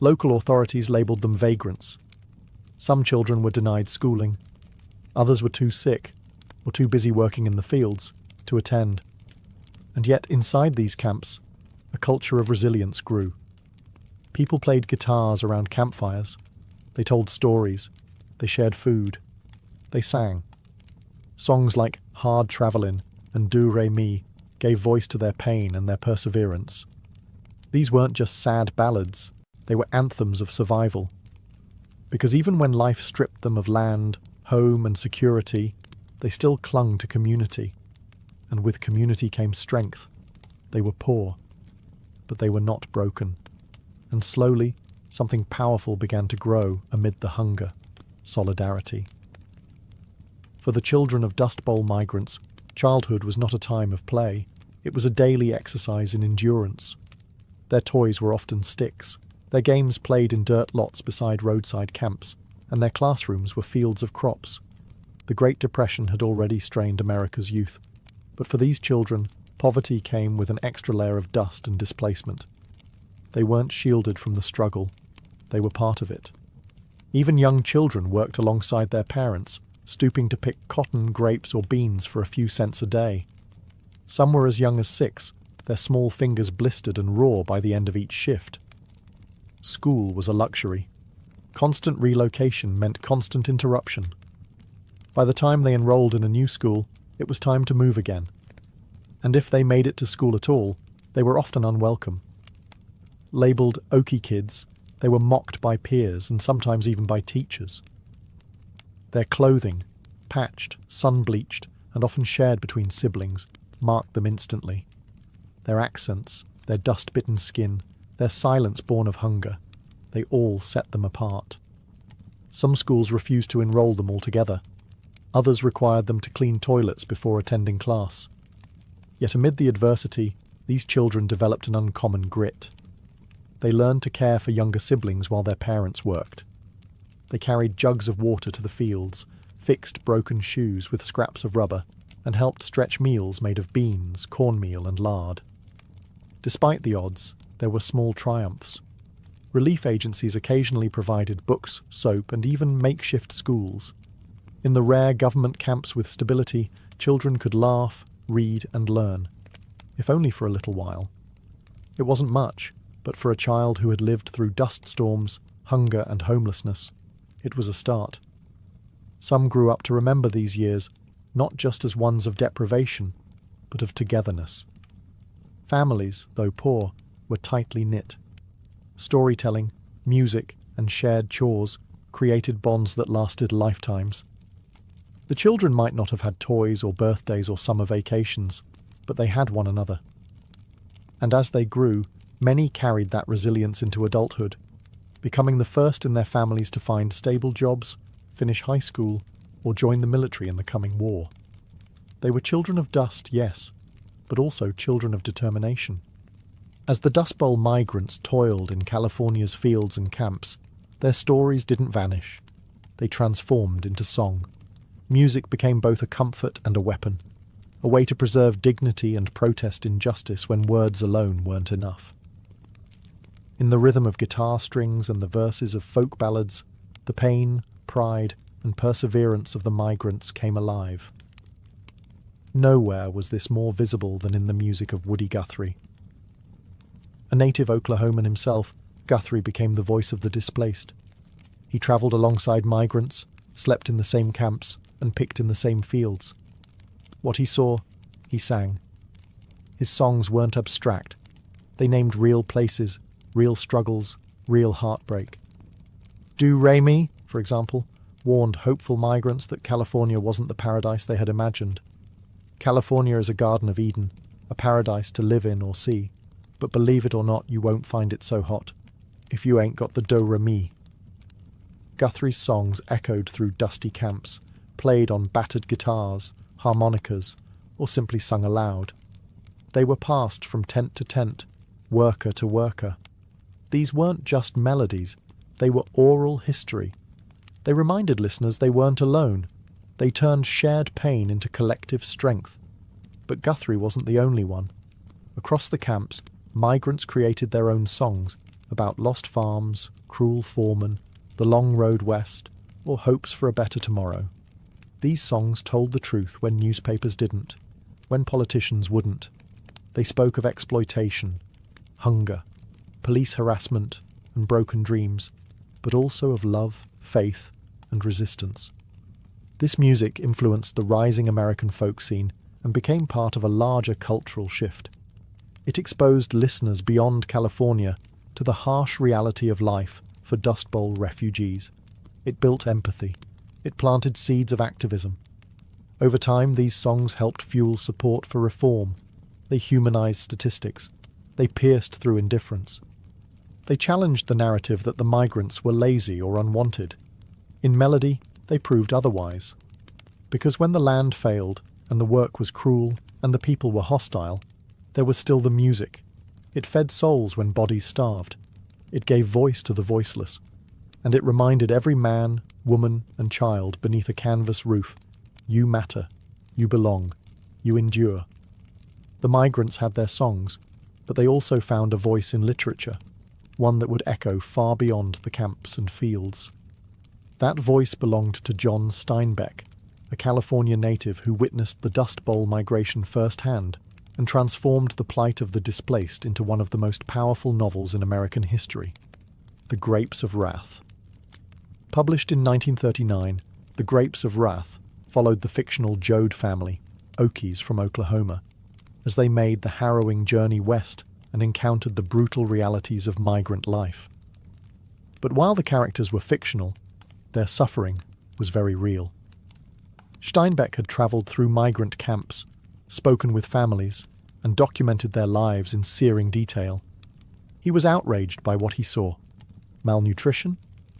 S1: Local authorities labelled them vagrants. Some children were denied schooling. Others were too sick, or too busy working in the fields, to attend. And yet inside these camps, a culture of resilience grew. People played guitars around campfires. They told stories. They shared food. They sang. Songs like Hard Travelin' and Do Re Mi gave voice to their pain and their perseverance. These weren't just sad ballads. They were anthems of survival. Because even when life stripped them of land, home and security, they still clung to community. And with community came strength. They were poor, but they were not broken. And slowly, something powerful began to grow amid the hunger: solidarity. For the children of Dust Bowl migrants, childhood was not a time of play. It was a daily exercise in endurance. Their toys were often sticks. Their games played in dirt lots beside roadside camps, and their classrooms were fields of crops. The Great Depression had already strained America's youth, but for these children, poverty came with an extra layer of dust and displacement. They weren't shielded from the struggle. They were part of it. Even young children worked alongside their parents, stooping to pick cotton, grapes, or beans for a few cents a day. Some were as young as 6, their small fingers blistered and raw by the end of each shift. School was a luxury. Constant relocation meant constant interruption. By the time they enrolled in a new school, it was time to move again. And if they made it to school at all, they were often unwelcome. Labelled Okie kids, they were mocked by peers and sometimes even by teachers. Their clothing, patched, sun-bleached, and often shared between siblings, marked them instantly. Their accents, their dust-bitten skin, their silence born of hunger, they all set them apart. Some schools refused to enroll them altogether. Others required them to clean toilets before attending class. Yet amid the adversity, these children developed an uncommon grit. They learned to care for younger siblings while their parents worked. They carried jugs of water to the fields, fixed broken shoes with scraps of rubber, and helped stretch meals made of beans, cornmeal, and lard. Despite the odds, there were small triumphs. Relief agencies occasionally provided books, soap, and even makeshift schools. In the rare government camps with stability, children could laugh, read, and learn, if only for a little while. It wasn't much, but for a child who had lived through dust storms, hunger, and homelessness, it was a start. Some grew up to remember these years, not just as ones of deprivation, but of togetherness. Families, though poor, were tightly knit. Storytelling, music, and shared chores created bonds that lasted lifetimes. The children might not have had toys or birthdays or summer vacations, but they had one another. And as they grew, many carried that resilience into adulthood, becoming the first in their families to find stable jobs, finish high school, or join the military in the coming war. They were children of dust, yes, but also children of determination. As the Dust Bowl migrants toiled in California's fields and camps, their stories didn't vanish. They transformed into song. Music became both a comfort and a weapon, a way to preserve dignity and protest injustice when words alone weren't enough. In the rhythm of guitar strings and the verses of folk ballads, the pain, pride, and perseverance of the migrants came alive. Nowhere was this more visible than in the music of Woody Guthrie. A native Oklahoman himself, Guthrie became the voice of the displaced. He travelled alongside migrants, slept in the same camps, and picked in the same fields. What he saw, he sang. His songs weren't abstract. They named real places, real struggles, real heartbreak. Do Re Mi, for example, warned hopeful migrants that California wasn't the paradise they had imagined. California is a Garden of Eden, a paradise to live in or see, but believe it or not, you won't find it so hot, if you ain't got the do-re-mi. Guthrie's songs echoed through dusty camps, played on battered guitars, harmonicas, or simply sung aloud. They were passed from tent to tent, worker to worker. These weren't just melodies, they were oral history. They reminded listeners they weren't alone. They turned shared pain into collective strength. But Guthrie wasn't the only one. Across the camps, migrants created their own songs about lost farms, cruel foremen, the long road west, or hopes for a better tomorrow. These songs told the truth when newspapers didn't, when politicians wouldn't. They spoke of exploitation, hunger, police harassment, and broken dreams, but also of love, faith, and resistance. This music influenced the rising American folk scene and became part of a larger cultural shift. It exposed listeners beyond California to the harsh reality of life for Dust Bowl refugees. It built empathy. It planted seeds of activism. Over time, these songs helped fuel support for reform. They humanized statistics. They pierced through indifference. They challenged the narrative that the migrants were lazy or unwanted. In melody, they proved otherwise. Because when the land failed, and the work was cruel, and the people were hostile, there was still the music. It fed souls when bodies starved. It gave voice to the voiceless. And it reminded every man, woman, and child beneath a canvas roof, you matter, you belong, you endure. The migrants had their songs, but they also found a voice in literature, one that would echo far beyond the camps and fields. That voice belonged to John Steinbeck, a California native who witnessed the Dust Bowl migration firsthand and transformed the plight of the displaced into one of the most powerful novels in American history, The Grapes of Wrath. Published in 1939, The Grapes of Wrath followed the fictional Joad family, Orgies from Oklahoma, as they made the harrowing journey west and encountered the brutal realities of migrant life. But while the characters were fictional, their suffering was very real. Steinbeck had travelled through migrant camps, spoken with families, and documented their lives in searing detail. He was outraged by what he saw: malnutrition,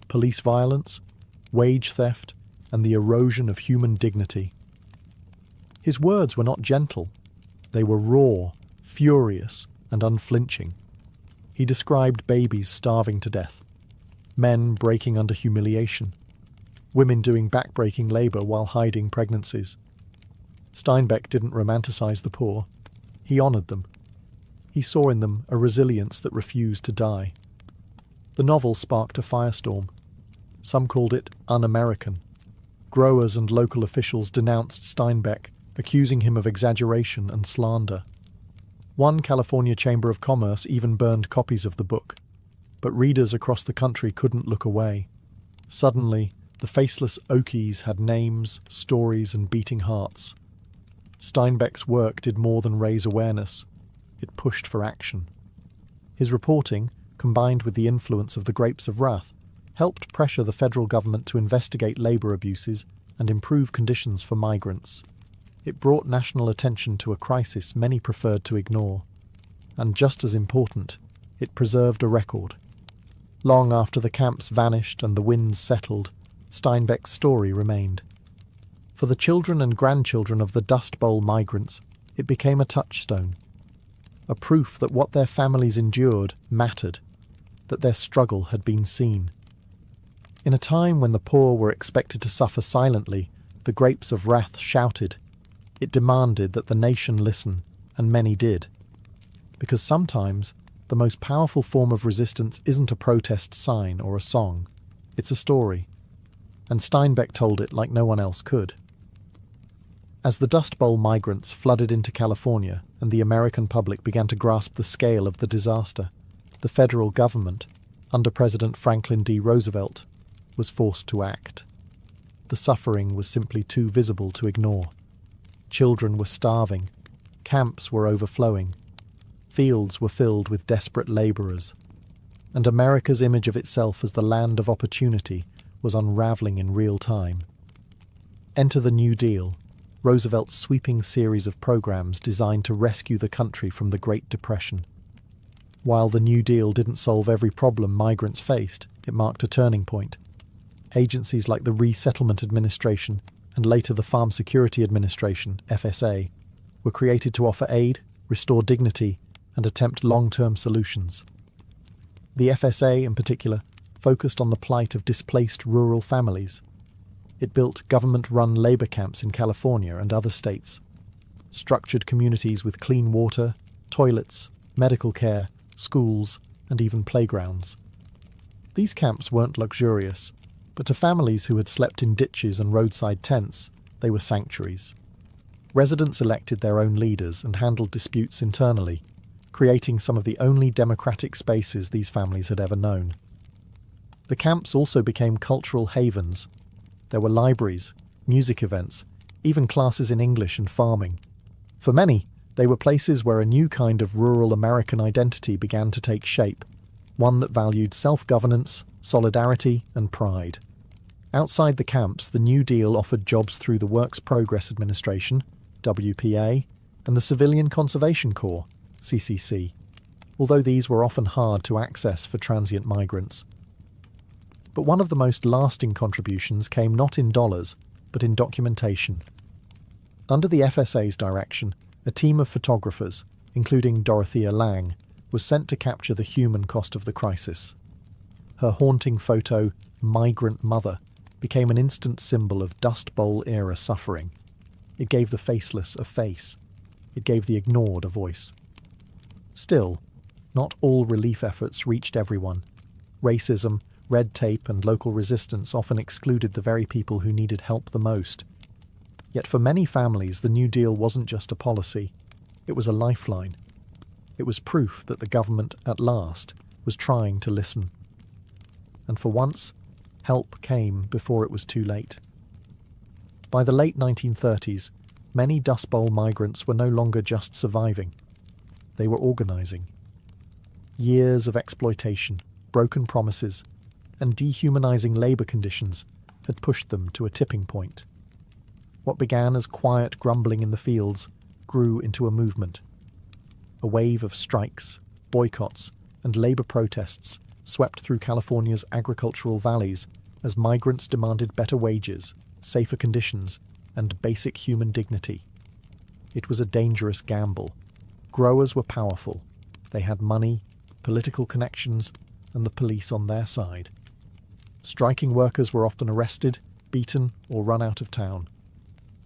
S1: police violence, wage theft, and the erosion of human dignity. His words were not gentle. They were raw, furious, and unflinching. He described babies starving to death, men breaking under humiliation, women doing back-breaking labour while hiding pregnancies. Steinbeck didn't romanticize the poor. He honoured them. He saw in them a resilience that refused to die. The novel sparked a firestorm. Some called it un-American. Growers and local officials denounced Steinbeck, accusing him of exaggeration and slander. One California Chamber of Commerce even burned copies of the book, but readers across the country couldn't look away. Suddenly, the faceless Orgies had names, stories, and beating hearts. Steinbeck's work did more than raise awareness. It pushed for action. His reporting, combined with the influence of the Grapes of Wrath, helped pressure the federal government to investigate labour abuses and improve conditions for migrants. It brought national attention to a crisis many preferred to ignore. And just as important, it preserved a record. Long after the camps vanished and the winds settled, Steinbeck's story remained. For the children and grandchildren of the Dust Bowl migrants, it became a touchstone, a proof that what their families endured mattered, that their struggle had been seen. In a time when the poor were expected to suffer silently, the Grapes of Wrath shouted. It demanded that the nation listen, and many did. Because sometimes, the most powerful form of resistance isn't a protest sign or a song. It's a story. And Steinbeck told it like no one else could. As the Dust Bowl migrants flooded into California and the American public began to grasp the scale of the disaster, the federal government, under President Franklin D. Roosevelt, was forced to act. The suffering was simply too visible to ignore. Children were starving, camps were overflowing, fields were filled with desperate labourers, and America's image of itself as the land of opportunity was unravelling in real time. Enter the New Deal, Roosevelt's sweeping series of programs designed to rescue the country from the Great Depression. While the New Deal didn't solve every problem migrants faced, it marked a turning point. Agencies like the Resettlement Administration and later the Farm Security Administration, FSA, were created to offer aid, restore dignity, and attempt long-term solutions. The FSA, in particular, focused on the plight of displaced rural families. It built government-run labour camps in California and other states, structured communities with clean water, toilets, medical care, schools, and even playgrounds. These camps weren't luxurious, but to families who had slept in ditches and roadside tents, they were sanctuaries. Residents elected their own leaders and handled disputes internally, creating some of the only democratic spaces these families had ever known. The camps also became cultural havens. There were libraries, music events, even classes in English and farming. For many, they were places where a new kind of rural American identity began to take shape, one that valued self-governance, solidarity, and pride. Outside the camps, the New Deal offered jobs through the Works Progress Administration, WPA, and the Civilian Conservation Corps, CCC, although these were often hard to access for transient migrants. But one of the most lasting contributions came not in dollars, but in documentation. Under the FSA's direction, a team of photographers, including Dorothea Lange, was sent to capture the human cost of the crisis. Her haunting photo, Migrant Mother, became an instant symbol of Dust Bowl-era suffering. It gave the faceless a face. It gave the ignored a voice. Still, not all relief efforts reached everyone. Racism, red tape, and local resistance often excluded the very people who needed help the most. Yet for many families, the New Deal wasn't just a policy. It was a lifeline. It was proof that the government, at last, was trying to listen. And for once, help came before it was too late. By the late 1930s, many Dust Bowl migrants were no longer just surviving. They were organising. Years of exploitation, broken promises, and dehumanising labour conditions had pushed them to a tipping point. What began as quiet grumbling in the fields grew into a movement. A wave of strikes, boycotts, and labour protests swept through California's agricultural valleys as migrants demanded better wages, safer conditions, and basic human dignity. It was a dangerous gamble. Growers were powerful. They had money, political connections, and the police on their side. Striking workers were often arrested, beaten, or run out of town.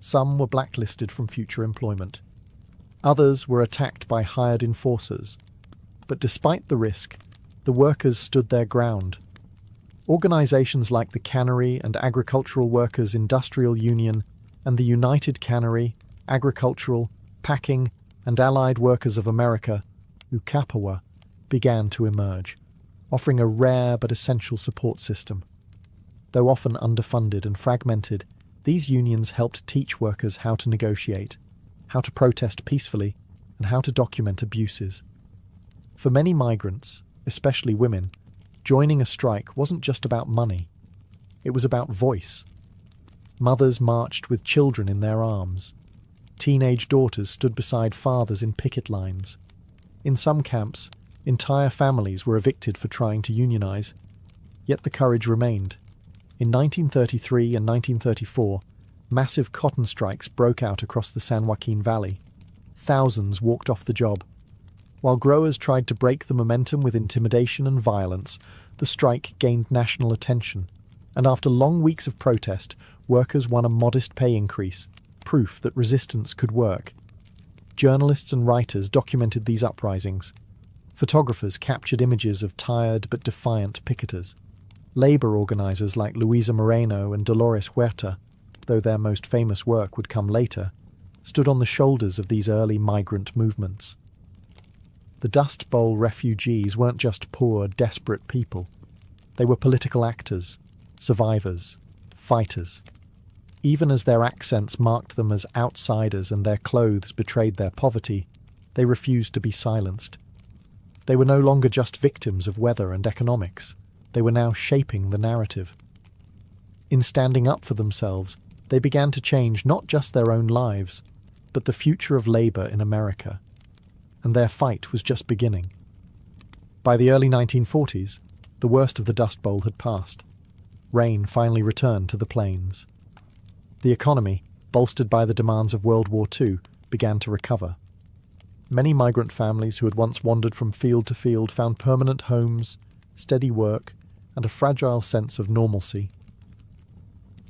S1: Some were blacklisted from future employment. Others were attacked by hired enforcers. But despite the risk, the workers stood their ground. Organisations like the Cannery and Agricultural Workers Industrial Union and the United Cannery, Agricultural, Packing and Allied Workers of America, UCAPAWA, began to emerge, offering a rare but essential support system. Though often underfunded and fragmented, these unions helped teach workers how to negotiate, how to protest peacefully, and how to document abuses. For many migrants, especially women, joining a strike wasn't just about money. It was about voice. Mothers marched with children in their arms. Teenage daughters stood beside fathers in picket lines. In some camps, entire families were evicted for trying to unionize. Yet the courage remained. In 1933 and 1934, massive cotton strikes broke out across the San Joaquin Valley. Thousands walked off the job. While growers tried to break the momentum with intimidation and violence, the strike gained national attention, and after long weeks of protest, workers won a modest pay increase, proof that resistance could work. Journalists and writers documented these uprisings. Photographers captured images of tired but defiant picketers. Labour organisers like Luisa Moreno and Dolores Huerta, though their most famous work would come later, stood on the shoulders of these early migrant movements. The Dust Bowl refugees weren't just poor, desperate people. They were political actors, survivors, fighters. Even as their accents marked them as outsiders and their clothes betrayed their poverty, they refused to be silenced. They were no longer just victims of weather and economics. They were now shaping the narrative. In standing up for themselves, they began to change not just their own lives, but the future of labour in America. And their fight was just beginning. By the early 1940s, the worst of the Dust Bowl had passed. Rain finally returned to the plains. The economy, bolstered by the demands of World War II, began to recover. Many migrant families who had once wandered from field to field found permanent homes, steady work, and a fragile sense of normalcy.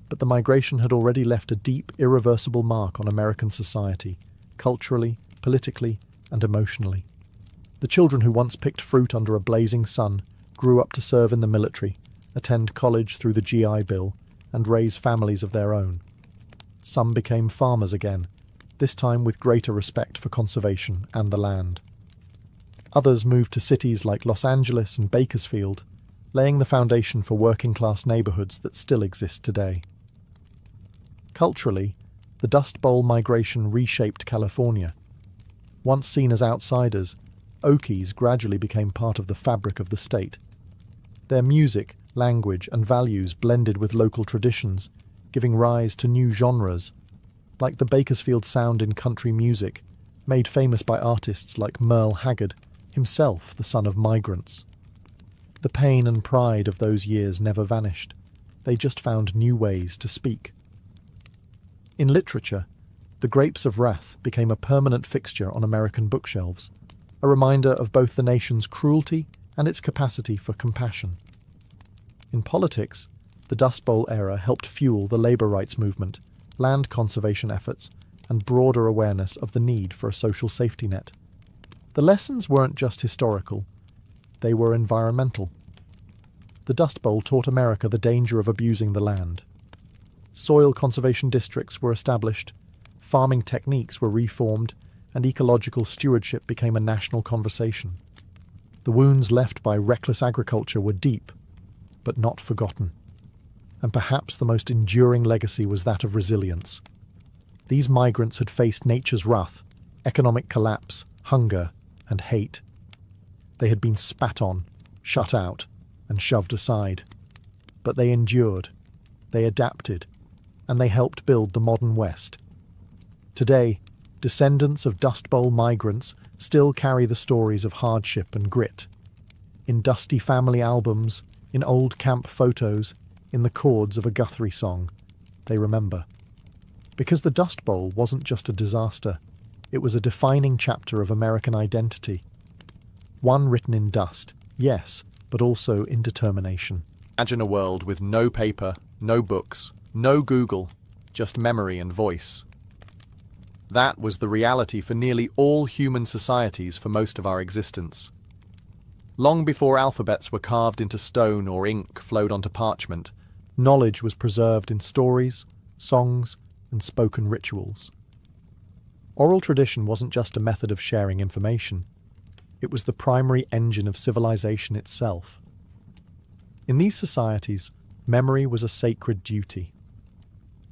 S1: But the migration had already left a deep, irreversible mark on American society, culturally, politically, and emotionally. The children who once picked fruit under a blazing sun grew up to serve in the military, attend college through the GI Bill, and raise families of their own. Some became farmers again, this time with greater respect for conservation and the land. Others moved to cities like Los Angeles and Bakersfield, laying the foundation for working-class neighborhoods that still exist today. Culturally, the Dust Bowl migration reshaped California. Once seen as outsiders, Orgies gradually became part of the fabric of the state. Their music, language, and values blended with local traditions, giving rise to new genres, like the Bakersfield sound in country music, made famous by artists like Merle Haggard, himself the son of migrants. The pain and pride of those years never vanished. They just found new ways to speak. In literature, The Grapes of Wrath became a permanent fixture on American bookshelves, a reminder of both the nation's cruelty and its capacity for compassion. In politics, the Dust Bowl era helped fuel the labor rights movement, land conservation efforts, and broader awareness of the need for a social safety net. The lessons weren't just historical, they were environmental. The Dust Bowl taught America the danger of abusing the land. Soil conservation districts were established, farming techniques were reformed, and ecological stewardship became a national conversation. The wounds left by reckless agriculture were deep, but not forgotten. And perhaps the most enduring legacy was that of resilience. These migrants had faced nature's wrath, economic collapse, hunger, and hate. They had been spat on, shut out, and shoved aside. But they endured, they adapted, and they helped build the modern West. Today, descendants of Dust Bowl migrants still carry the stories of hardship and grit. In dusty family albums, in old camp photos, in the chords of a Guthrie song, they remember. Because the Dust Bowl wasn't just a disaster, it was a defining chapter of American identity. One written in dust, yes, but also in determination.
S2: Imagine a world with no paper, no books, no Google, just memory and voice. That was the reality for nearly all human societies for most of our existence. Long before alphabets were carved into stone or ink flowed onto parchment,
S1: Knowledge was preserved in stories, songs, and spoken rituals. Oral tradition wasn't just a method of sharing information. It was the primary engine of civilization itself. In these societies, memory was a sacred duty.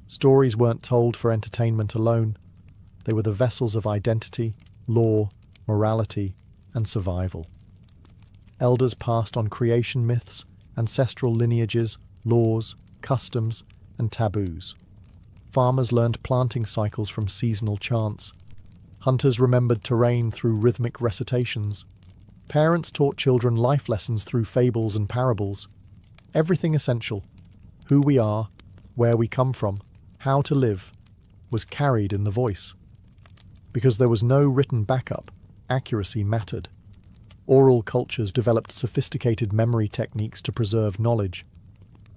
S1: Stories weren't told for entertainment alone. They were the vessels of identity, law, morality, and survival. Elders passed on creation myths, ancestral lineages, laws, customs, and taboos. Farmers learned planting cycles from seasonal chants. Hunters remembered terrain through rhythmic recitations. Parents taught children life lessons through fables and parables. Everything essential, who we are, where we come from, how to live, was carried in the voice. Because there was no written backup, accuracy mattered. Oral cultures developed sophisticated memory techniques to preserve knowledge.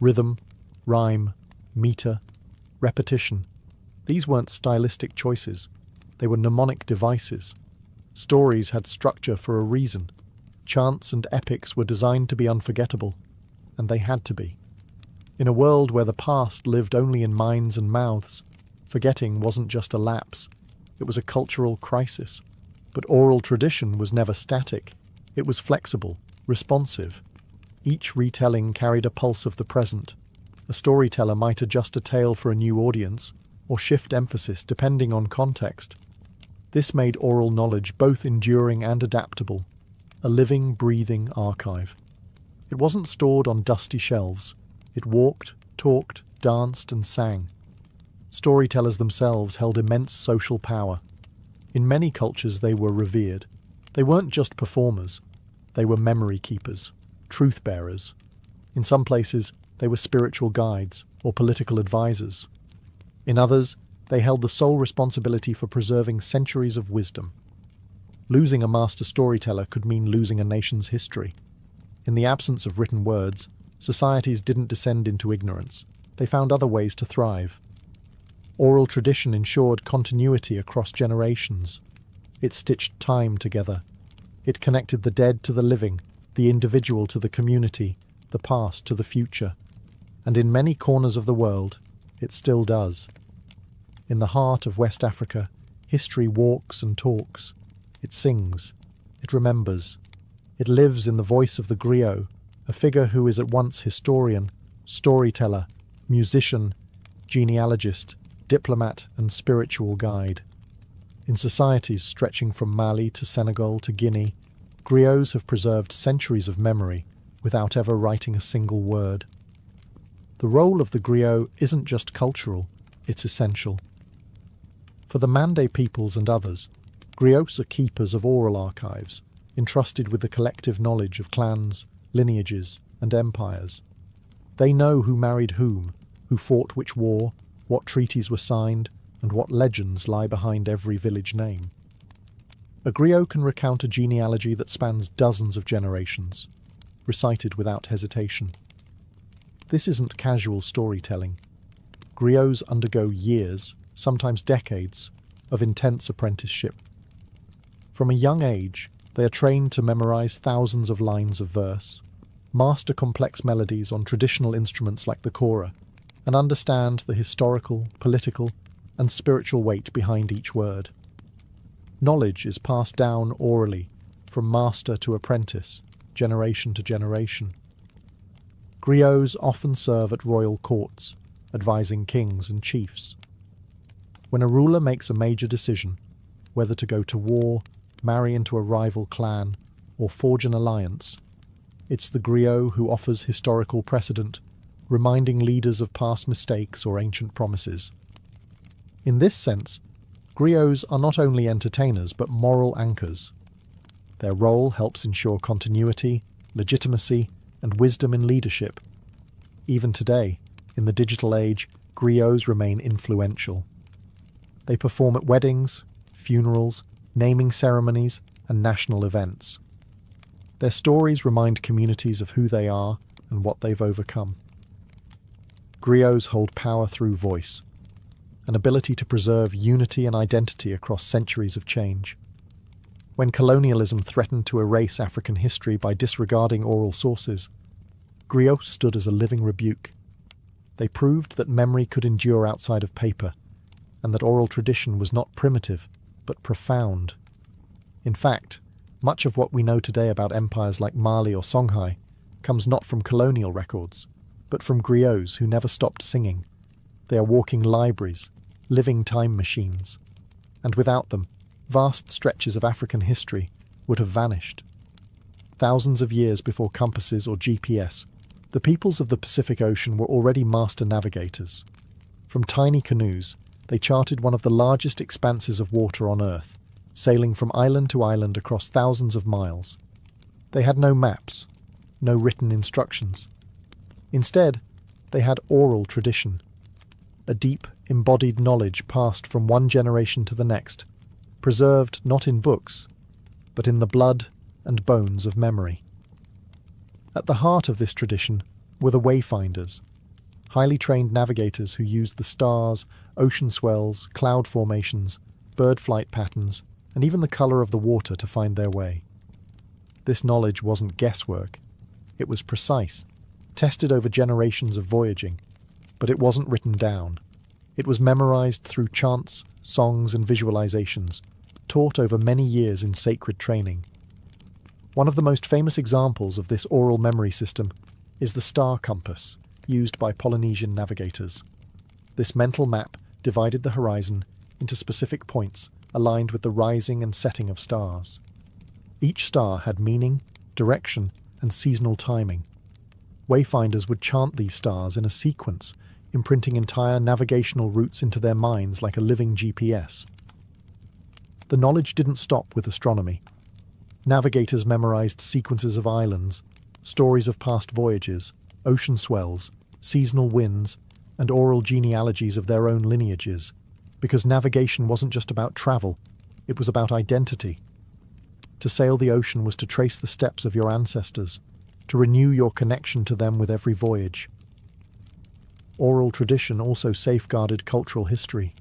S1: Rhythm, rhyme, meter, repetition. These weren't stylistic choices. They were mnemonic devices. Stories had structure for a reason. Chants and epics were designed to be unforgettable, and they had to be. In a world where the past lived only in minds and mouths, forgetting wasn't just a lapse, it was a cultural crisis. But oral tradition was never static. It was flexible, responsive. Each retelling carried a pulse of the present. A storyteller might adjust a tale for a new audience, or shift emphasis depending on context. This made oral knowledge both enduring and adaptable, a living, breathing archive. It wasn't stored on dusty shelves. It walked, talked, danced, and sang. Storytellers themselves held immense social power. In many cultures they were revered. They weren't just performers. They were memory keepers, truth bearers. In some places, they were spiritual guides or political advisors. In others, they held the sole responsibility for preserving centuries of wisdom. Losing a master storyteller could mean losing a nation's history. In the absence of written words, societies didn't descend into ignorance. They found other ways to thrive. Oral tradition ensured continuity across generations. It stitched time together. It connected the dead to the living, the individual to the community, the past to the future. And in many corners of the world, it still does. In the heart of West Africa, history walks and talks. It sings. It remembers. It lives in the voice of the griot, a figure who is at once historian, storyteller, musician, genealogist, diplomat, and spiritual guide. In societies stretching from Mali to Senegal to Guinea, griots have preserved centuries of memory without ever writing a single word. The role of the griot isn't just cultural, it's essential. For the Mande peoples and others, griots are keepers of oral archives, entrusted with the collective knowledge of clans, lineages, and empires. They know who married whom, who fought which war, what treaties were signed, and what legends lie behind every village name. A griot can recount a genealogy that spans dozens of generations, recited without hesitation. This isn't casual storytelling. Griots undergo years, sometimes decades, of intense apprenticeship. From a young age, they are trained to memorize thousands of lines of verse, master complex melodies on traditional instruments like the kora, and understand the historical, political, and spiritual weight behind each word. Knowledge is passed down orally, from master to apprentice, generation to generation. Griots often serve at royal courts, advising kings and chiefs. When a ruler makes a major decision, whether to go to war, marry into a rival clan, or forge an alliance, it's the griot who offers historical precedent, reminding leaders of past mistakes or ancient promises. In this sense, griots are not only entertainers but moral anchors. Their role helps ensure continuity, legitimacy, and wisdom in leadership. Even today, in the digital age, griots remain influential. They perform at weddings, funerals, naming ceremonies, and national events. Their stories remind communities of who they are and what they've overcome. Griots hold power through voice, an ability to preserve unity and identity across centuries of change. When colonialism threatened to erase African history by disregarding oral sources, griots stood as a living rebuke. They proved that memory could endure outside of paper, and that oral tradition was not primitive, but profound. In fact, much of what we know today about empires like Mali or Songhai comes not from colonial records, but from griots who never stopped singing. They are walking libraries, living time machines, and without them, vast stretches of African history would have vanished. Thousands of years before compasses or GPS, the peoples of the Pacific Ocean were already master navigators. From tiny canoes, they charted one of the largest expanses of water on Earth, sailing from island to island across thousands of miles. They had no maps, no written instructions. Instead, they had oral tradition, a deep, embodied knowledge passed from one generation to the next, preserved not in books, but in the blood and bones of memory. At the heart of this tradition were the wayfinders, highly trained navigators who used the stars, ocean swells, cloud formations, bird flight patterns, and even the colour of the water to find their way. This knowledge wasn't guesswork. It was precise, tested over generations of voyaging, but it wasn't written down. It was memorized through chants, songs, and visualizations, taught over many years in sacred training. One of the most famous examples of this oral memory system is the star compass, used by Polynesian navigators. This mental map divided the horizon into specific points aligned with the rising and setting of stars. Each star had meaning, direction, and seasonal timing. Wayfinders would chant these stars in a sequence, imprinting entire navigational routes into their minds like a living GPS. The knowledge didn't stop with astronomy. Navigators memorized sequences of islands, stories of past voyages, ocean swells, seasonal winds, and oral genealogies of their own lineages, because navigation wasn't just about travel, it was about identity. To sail the ocean was to trace the steps of your ancestors, to renew your connection to them with every voyage. Oral tradition also safeguarded cultural history.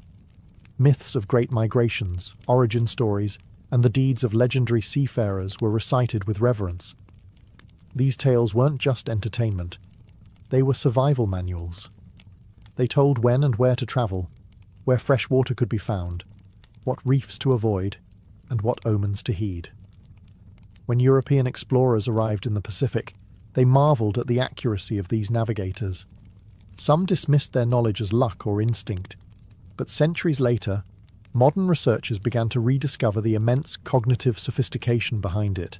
S1: Myths of great migrations, origin stories, and the deeds of legendary seafarers were recited with reverence. These tales weren't just entertainment. They were survival manuals. They told when and where to travel, where fresh water could be found, what reefs to avoid, and what omens to heed. When European explorers arrived in the Pacific, they marveled at the accuracy of these navigators. Some dismissed their knowledge as luck or instinct, but centuries later, modern researchers began to rediscover the immense cognitive sophistication behind it.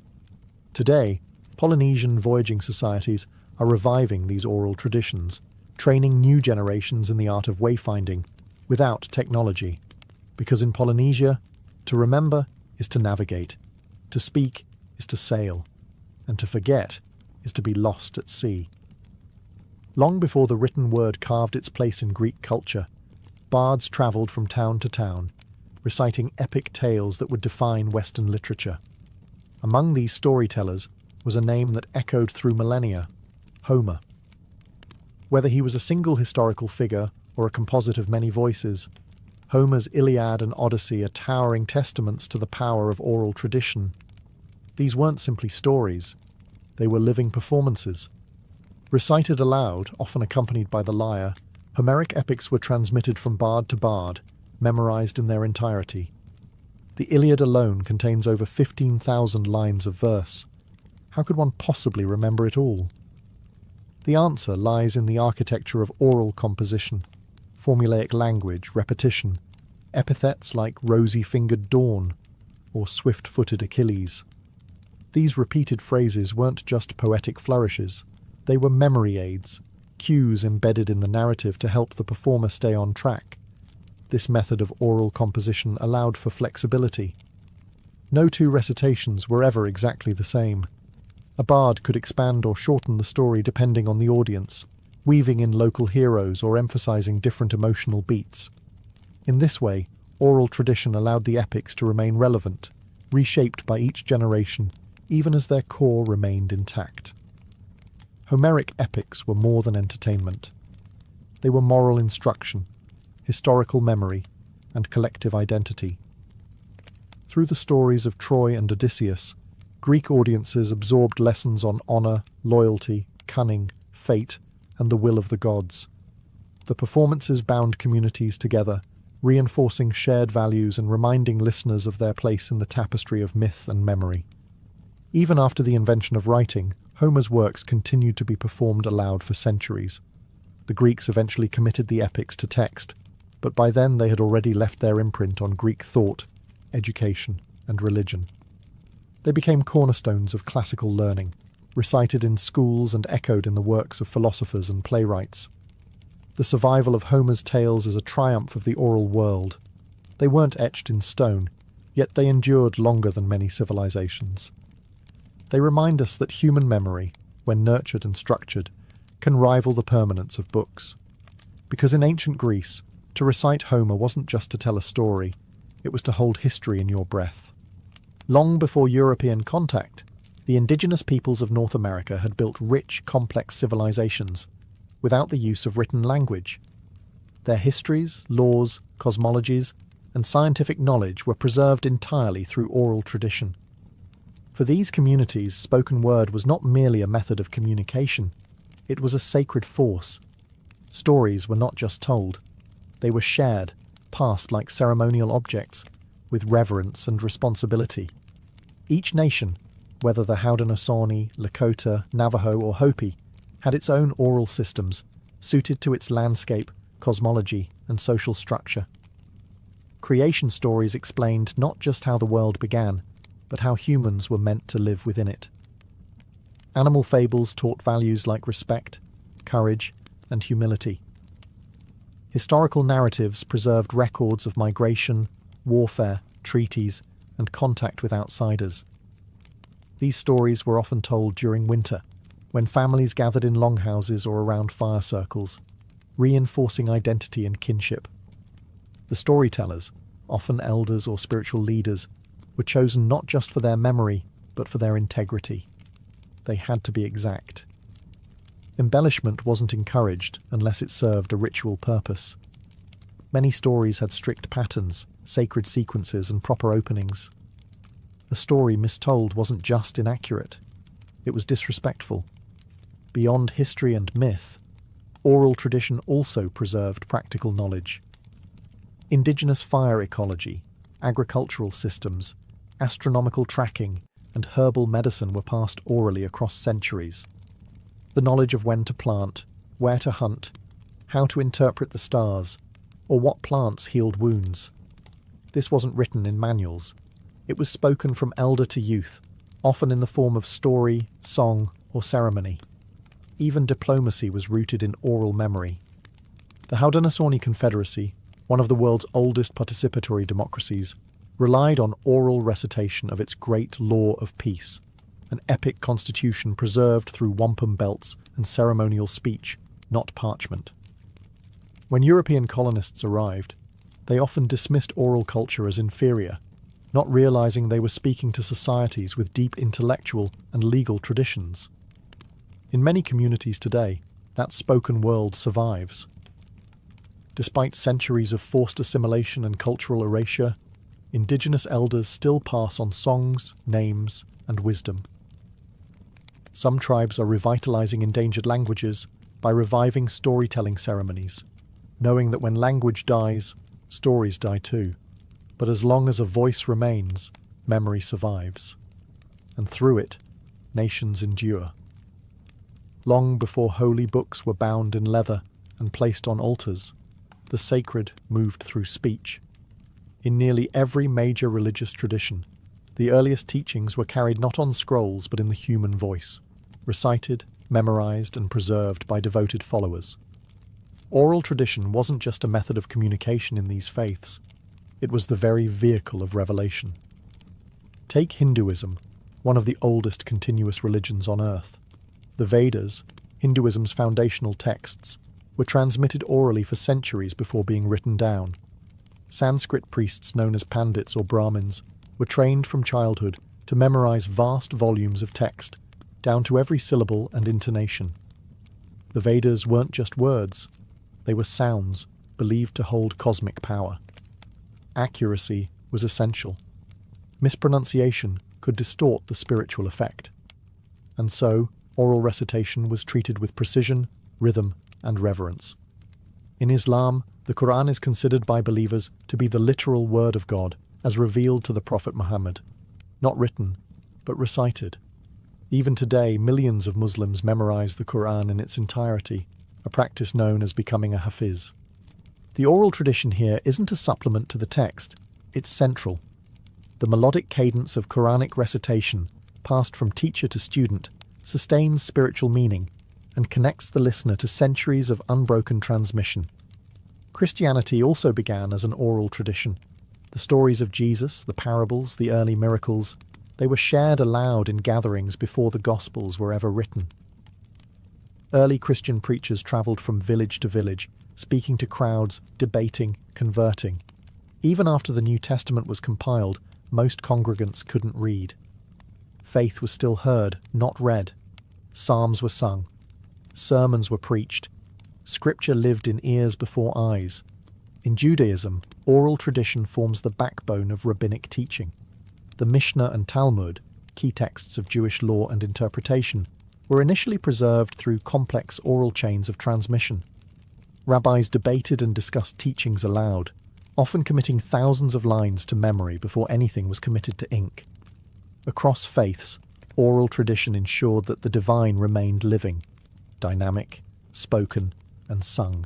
S1: Today, Polynesian voyaging societies are reviving these oral traditions, training new generations in the art of wayfinding without technology, because in Polynesia, to remember is to navigate, to speak is to sail, and to forget is to be lost at sea. Long before the written word carved its place in Greek culture, bards travelled from town to town, reciting epic tales that would define Western literature. Among these storytellers was a name that echoed through millennia: Homer. Whether he was a single historical figure or a composite of many voices, Homer's Iliad and Odyssey are towering testaments to the power of oral tradition. These weren't simply stories, they were living performances. Recited aloud, often accompanied by the lyre, Homeric epics were transmitted from bard to bard, memorized in their entirety. The Iliad alone contains over 15,000 lines of verse. How could one possibly remember it all? The answer lies in the architecture of oral composition, formulaic language, repetition, epithets like rosy-fingered dawn or swift-footed Achilles. These repeated phrases weren't just poetic flourishes, they were memory aids, cues embedded in the narrative to help the performer stay on track. This method of oral composition allowed for flexibility. No two recitations were ever exactly the same. A bard could expand or shorten the story depending on the audience, weaving in local heroes or emphasizing different emotional beats. In this way, oral tradition allowed the epics to remain relevant, reshaped by each generation, even as their core remained intact. Homeric epics were more than entertainment. They were moral instruction, historical memory, and collective identity. Through the stories of Troy and Odysseus, Greek audiences absorbed lessons on honour, loyalty, cunning, fate, and the will of the gods. The performances bound communities together, reinforcing shared values and reminding listeners of their place in the tapestry of myth and memory. Even after the invention of writing, Homer's works continued to be performed aloud for centuries. The Greeks eventually committed the epics to text, but by then they had already left their imprint on Greek thought, education, and religion. They became cornerstones of classical learning, recited in schools and echoed in the works of philosophers and playwrights. The survival of Homer's tales is a triumph of the oral world. They weren't etched in stone, yet they endured longer than many civilizations. They remind us that human memory, when nurtured and structured, can rival the permanence of books. Because in ancient Greece, to recite Homer wasn't just to tell a story, it was to hold history in your breath. Long before European contact, the indigenous peoples of North America had built rich, complex civilizations without the use of written language. Their histories, laws, cosmologies, and scientific knowledge were preserved entirely through oral tradition. For these communities, spoken word was not merely a method of communication, it was a sacred force. Stories were not just told, they were shared, passed like ceremonial objects, with reverence and responsibility. Each nation, whether the Haudenosaunee, Lakota, Navajo or Hopi, had its own oral systems, suited to its landscape, cosmology and social structure. Creation stories explained not just how the world began, but how humans were meant to live within it. Animal fables taught values like respect, courage, and humility. Historical narratives preserved records of migration, warfare, treaties, and contact with outsiders. These stories were often told during winter, when families gathered in longhouses or around fire circles, reinforcing identity and kinship. The storytellers, often elders or spiritual leaders, were chosen not just for their memory, but for their integrity. They had to be exact. Embellishment wasn't encouraged unless it served a ritual purpose. Many stories had strict patterns, sacred sequences, and proper openings. A story mistold wasn't just inaccurate, it was disrespectful. Beyond history and myth, oral tradition also preserved practical knowledge. Indigenous fire ecology, agricultural systems, astronomical tracking, and herbal medicine were passed orally across centuries. The knowledge of when to plant, where to hunt, how to interpret the stars, or what plants healed wounds. This wasn't written in manuals. It was spoken from elder to youth, often in the form of story, song, or ceremony. Even diplomacy was rooted in oral memory. The Haudenosaunee Confederacy, one of the world's oldest participatory democracies, relied on oral recitation of its great law of peace, an epic constitution preserved through wampum belts and ceremonial speech, not parchment. When European colonists arrived, they often dismissed oral culture as inferior, not realizing they were speaking to societies with deep intellectual and legal traditions. In many communities today, that spoken world survives. Despite centuries of forced assimilation and cultural erasure, Indigenous elders still pass on songs, names, and wisdom. Some tribes are revitalizing endangered languages by reviving storytelling ceremonies, knowing that when language dies, stories die too. But as long as a voice remains, memory survives. And through it, nations endure. Long before holy books were bound in leather and placed on altars, the sacred moved through speech. In nearly every major religious tradition, the earliest teachings were carried not on scrolls but in the human voice, recited, memorized, and preserved by devoted followers. Oral tradition wasn't just a method of communication in these faiths, it was the very vehicle of revelation. Take Hinduism, one of the oldest continuous religions on earth. The Vedas, Hinduism's foundational texts, were transmitted orally for centuries before being written down. Sanskrit priests known as pandits or Brahmins were trained from childhood to memorize vast volumes of text, down to every syllable and intonation. The Vedas weren't just words, they were sounds believed to hold cosmic power. Accuracy was essential. Mispronunciation could distort the spiritual effect. And so, oral recitation was treated with precision, rhythm, and reverence. In Islam, the Quran is considered by believers to be the literal word of God as revealed to the Prophet Muhammad, not written, but recited. Even today, millions of Muslims memorize the Quran in its entirety, a practice known as becoming a hafiz. The oral tradition here isn't a supplement to the text, it's central. The melodic cadence of Quranic recitation, passed from teacher to student, sustains spiritual meaning and connects the listener to centuries of unbroken transmission. Christianity also began as an oral tradition. The stories of Jesus, the parables, the early miracles, they were shared aloud in gatherings before the Gospels were ever written. Early Christian preachers travelled from village to village, speaking to crowds, debating, converting. Even after the New Testament was compiled, most congregants couldn't read. Faith was still heard, not read. Psalms were sung. Sermons were preached. Scripture lived in ears before eyes. In Judaism, oral tradition forms the backbone of rabbinic teaching. The Mishnah and Talmud, key texts of Jewish law and interpretation, were initially preserved through complex oral chains of transmission. Rabbis debated and discussed teachings aloud, often committing thousands of lines to memory before anything was committed to ink. Across faiths, oral tradition ensured that the divine remained living, dynamic, spoken, and sung.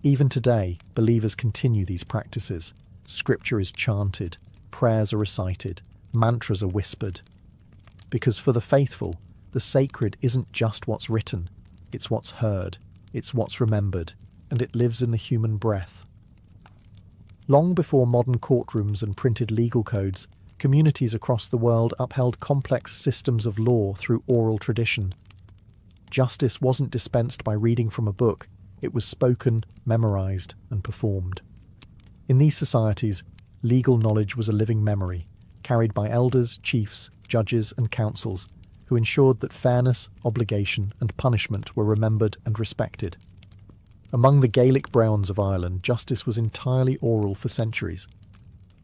S1: Even today, believers continue these practices. Scripture is chanted, prayers are recited, mantras are whispered. Because for the faithful, the sacred isn't just what's written, it's what's heard, it's what's remembered, and it lives in the human breath. Long before modern courtrooms and printed legal codes, communities across the world upheld complex systems of law through oral tradition. Justice wasn't dispensed by reading from a book, it was spoken, memorized, and performed. In these societies, legal knowledge was a living memory, carried by elders, chiefs, judges, and councils, who ensured that fairness, obligation, and punishment were remembered and respected. Among the Gaelic Browns of Ireland, justice was entirely oral for centuries.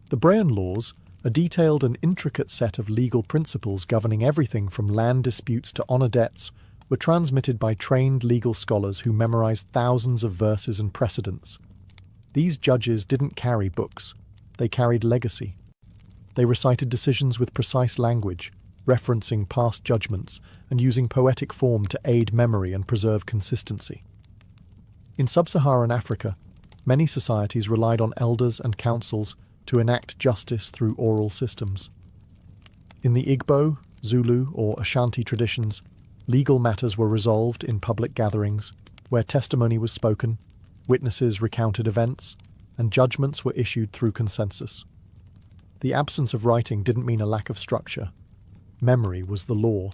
S1: The Browne laws, a detailed and intricate set of legal principles governing everything from land disputes to honour debts, were transmitted by trained legal scholars who memorized thousands of verses and precedents. These judges didn't carry books, they carried legacy. They recited decisions with precise language, referencing past judgments and using poetic form to aid memory and preserve consistency. In sub-Saharan Africa, many societies relied on elders and councils to enact justice through oral systems. In the Igbo, Zulu, or Ashanti traditions, legal matters were resolved in public gatherings, where testimony was spoken, witnesses recounted events, and judgments were issued through consensus. The absence of writing didn't mean a lack of structure. Memory was the law,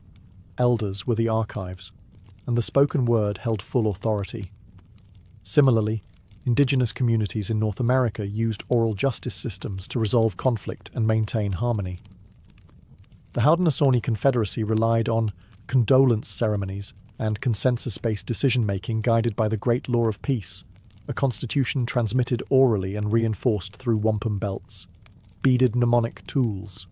S1: elders were the archives, and the spoken word held full authority. Similarly, indigenous communities in North America used oral justice systems to resolve conflict and maintain harmony. The Haudenosaunee Confederacy relied on condolence ceremonies and consensus-based decision-making guided by the Great Law of Peace, a constitution transmitted orally and reinforced through wampum belts, beaded mnemonic tools.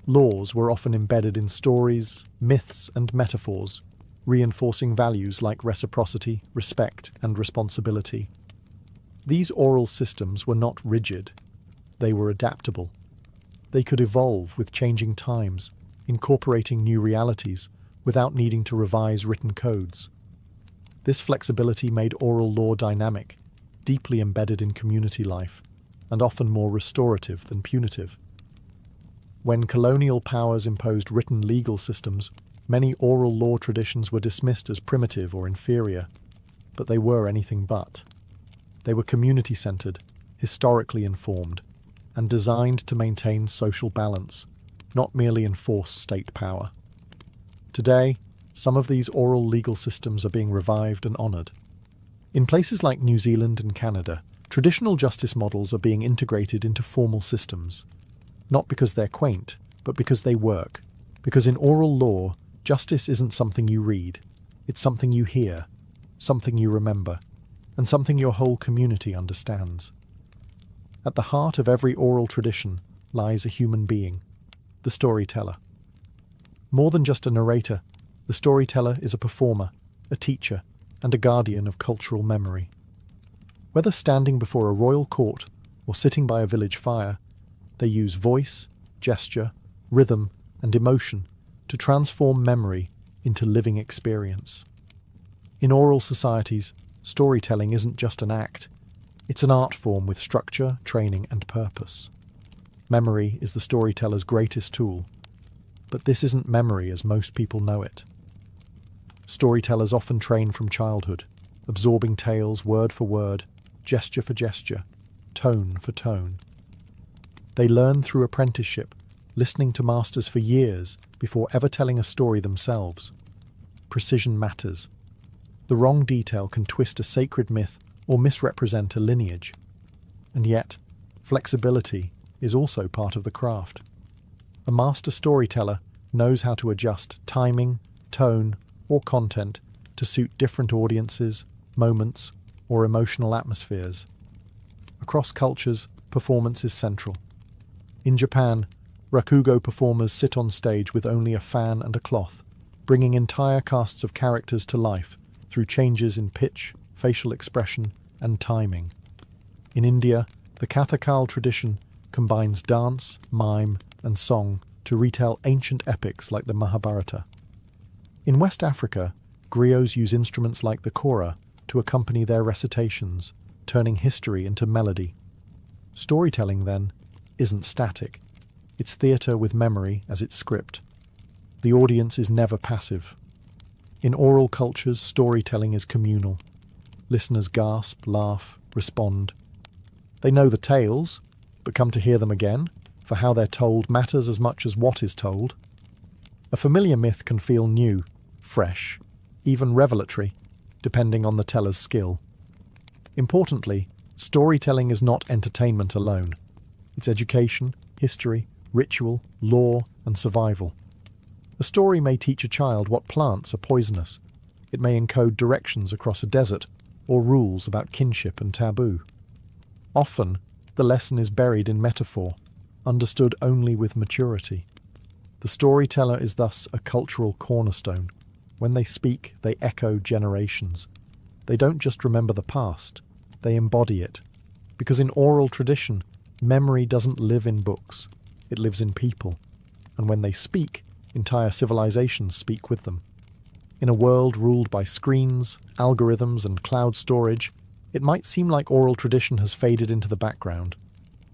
S1: Laws were often embedded in stories, myths, and metaphors, reinforcing values like reciprocity, respect, and responsibility. These oral systems were not rigid. They were adaptable. They could evolve with changing times, incorporating new realities, without needing to revise written codes. This flexibility made oral law dynamic, deeply embedded in community life, and often more restorative than punitive. When colonial powers imposed written legal systems, many oral law traditions were dismissed as primitive or inferior, but they were anything but. They were community-centered, historically informed, and designed to maintain social balance, not merely enforce state power. Today, some of these oral legal systems are being revived and honoured. In places like New Zealand and Canada, traditional justice models are being integrated into formal systems, not because they're quaint, but because they work. Because in oral law, justice isn't something you read. It's something you hear, something you remember, and something your whole community understands. At the heart of every oral tradition lies a human being, the storyteller. More than just a narrator, the storyteller is a performer, a teacher, and a guardian of cultural memory. Whether standing before a royal court or sitting by a village fire, they use voice, gesture, rhythm, and emotion to transform memory into living experience. In oral societies, storytelling isn't just an act, it's an art form with structure, training, and purpose. Memory is the storyteller's greatest tool, but this isn't memory as most people know it. Storytellers often train from childhood, absorbing tales word for word, gesture for gesture, tone for tone. They learn through apprenticeship, listening to masters for years before ever telling a story themselves. Precision matters. The wrong detail can twist a sacred myth or misrepresent a lineage. And yet, flexibility is also part of the craft. A master storyteller knows how to adjust timing, tone, or content to suit different audiences, moments, or emotional atmospheres. Across cultures, performance is central. In Japan, rakugo performers sit on stage with only a fan and a cloth, bringing entire casts of characters to life through changes in pitch, facial expression, and timing. In India, the Kathakal tradition combines dance, mime, and song to retell ancient epics like the Mahabharata. In West Africa, griots use instruments like the kora to accompany their recitations, turning history into melody. Storytelling, then, isn't static. It's theatre with memory as its script. The audience is never passive. In oral cultures, storytelling is communal. Listeners gasp, laugh, respond. They know the tales, but come to hear them again, for how they're told matters as much as what is told. A familiar myth can feel new, fresh, even revelatory, depending on the teller's skill. Importantly, storytelling is not entertainment alone. It's education, history, ritual, law, and survival. A story may teach a child what plants are poisonous. It may encode directions across a desert, or rules about kinship and taboo. Often, the lesson is buried in metaphor, understood only with maturity. The storyteller is thus a cultural cornerstone. When they speak, they echo generations. They don't just remember the past, they embody it. Because in oral tradition, memory doesn't live in books, it lives in people. And when they speak, entire civilizations speak with them. In a world ruled by screens, algorithms, and cloud storage, it might seem like oral tradition has faded into the background.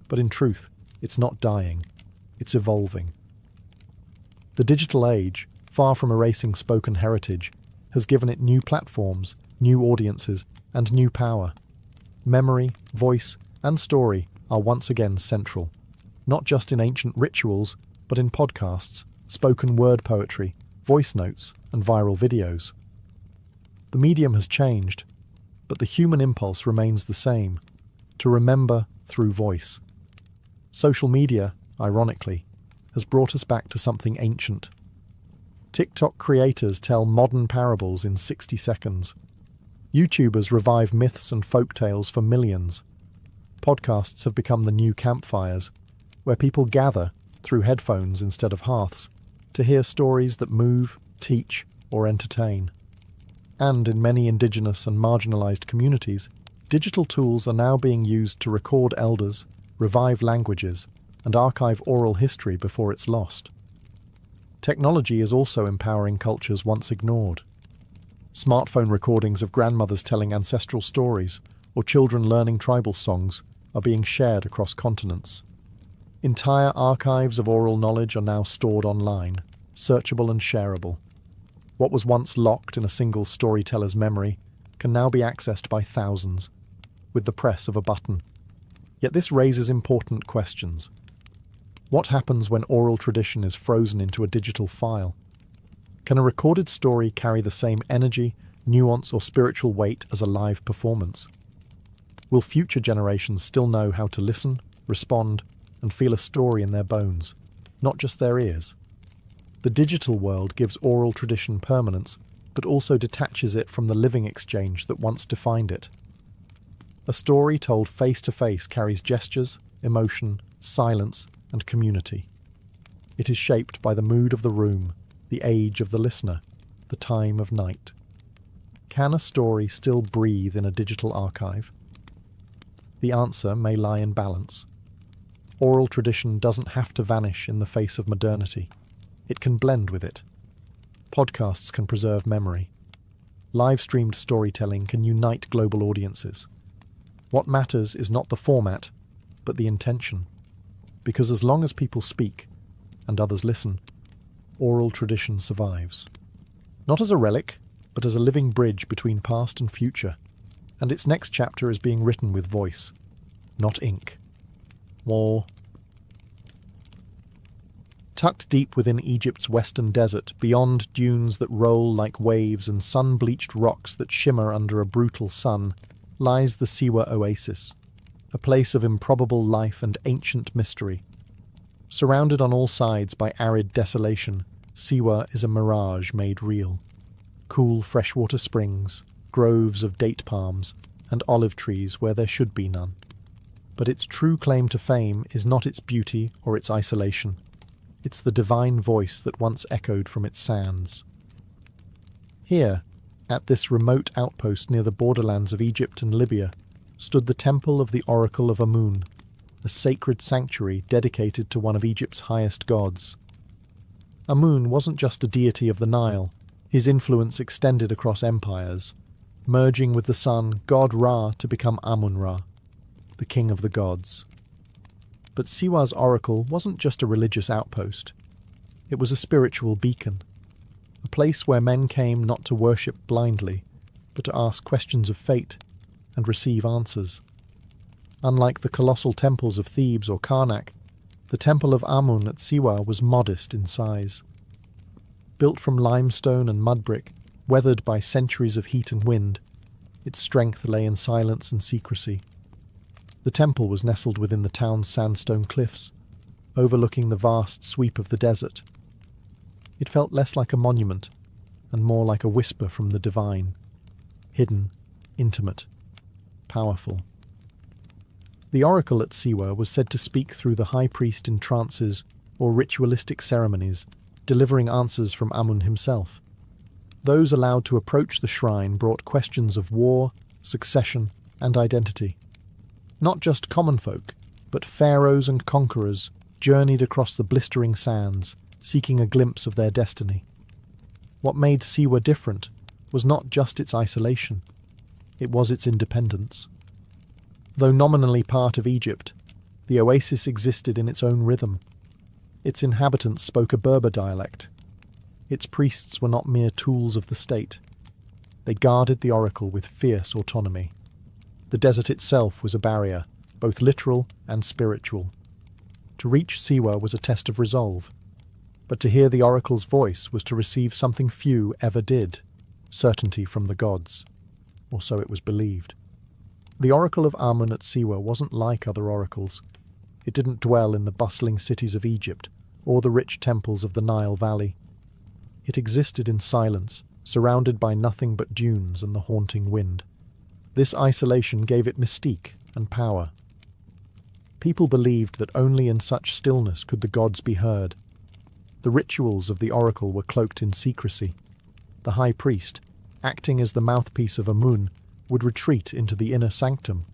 S1: But in truth, it's not dying, it's evolving. The digital age, far from erasing spoken heritage, has given it new platforms, new audiences, and new power. Memory, voice, and story are once again central, not just in ancient rituals, but in podcasts, spoken word poetry, voice notes, and viral videos. The medium has changed, but the human impulse remains the same, to remember through voice. Social media, ironically, has brought us back to something ancient. TikTok creators tell modern parables in 60 seconds. YouTubers revive myths and folktales for millions. Podcasts have become the new campfires, where people gather, through headphones instead of hearths, to hear stories that move, teach, or entertain. And in many indigenous and marginalized communities, digital tools are now being used to record elders, revive languages, and archive oral history before it's lost. Technology is also empowering cultures once ignored. Smartphone recordings of grandmothers telling ancestral stories or children learning tribal songs are being shared across continents. Entire archives of oral knowledge are now stored online, searchable and shareable. What was once locked in a single storyteller's memory can now be accessed by thousands, with the press of a button. Yet this raises important questions. What happens when oral tradition is frozen into a digital file? Can a recorded story carry the same energy, nuance, or spiritual weight as a live performance? Will future generations still know how to listen, respond, and feel a story in their bones? not just their ears. The digital world gives oral tradition permanence, but also detaches it from the living exchange that once defined it. A story told face-to-face carries gestures, emotion, silence, and community. It is shaped by the mood of the room, the age of the listener, the time of night. Can a story still breathe in a digital archive? The answer may lie in balance. Oral tradition doesn't have to vanish in the face of modernity. It can blend with it. Podcasts can preserve memory. Live-streamed storytelling can unite global audiences. What matters is not the format, but the intention. Because as long as people speak, and others listen, oral tradition survives. Not as a relic, but as a living bridge between past and future. And its next chapter is being written with voice, not ink. War. Tucked deep within Egypt's western desert, beyond dunes that roll like waves and sun-bleached rocks that shimmer under a brutal sun, lies the Siwa oasis, a place of improbable life and ancient mystery. Surrounded on all sides by arid desolation, Siwa is a mirage made real. Cool freshwater springs, groves of date palms, and olive trees where there should be none. But its true claim to fame is not its beauty or its isolation. It's the divine voice that once echoed from its sands. Here, at this remote outpost near the borderlands of Egypt and Libya, stood the temple of the Oracle of Amun, a sacred sanctuary dedicated to one of Egypt's highest gods. Amun wasn't just a deity of the Nile. His influence extended across empires, merging with the sun god Ra to become Amun-Ra, the king of the gods. But Siwa's oracle wasn't just a religious outpost. It was a spiritual beacon, a place where men came not to worship blindly, but to ask questions of fate and receive answers. Unlike the colossal temples of Thebes or Karnak, the temple of Amun at Siwa was modest in size. Built from limestone and mud brick, weathered by centuries of heat and wind, its strength lay in silence and secrecy. The temple was nestled within the town's sandstone cliffs, overlooking the vast sweep of the desert. It felt less like a monument, and more like a whisper from the divine, hidden, intimate, powerful. The oracle at Siwa was said to speak through the high priest in trances or ritualistic ceremonies, delivering answers from Amun himself. Those allowed to approach the shrine brought questions of war, succession, and identity. Not just common folk, but pharaohs and conquerors journeyed across the blistering sands, seeking a glimpse of their destiny. What made Siwa different was not just its isolation, it was its independence. Though nominally part of Egypt, the oasis existed in its own rhythm. Its inhabitants spoke a Berber dialect. Its priests were not mere tools of the state. They guarded the oracle with fierce autonomy. The desert itself was a barrier, both literal and spiritual. To reach Siwa was a test of resolve, but to hear the oracle's voice was to receive something few ever did, certainty from the gods, or so it was believed. The oracle of Amun at Siwa wasn't like other oracles. It didn't dwell in the bustling cities of Egypt or the rich temples of the Nile Valley. It existed in silence, surrounded by nothing but dunes and the haunting wind. This isolation gave it mystique and power. People believed that only in such stillness could the gods be heard. The rituals of the oracle were cloaked in secrecy. The high priest, acting as the mouthpiece of Amun, would retreat into the inner sanctum,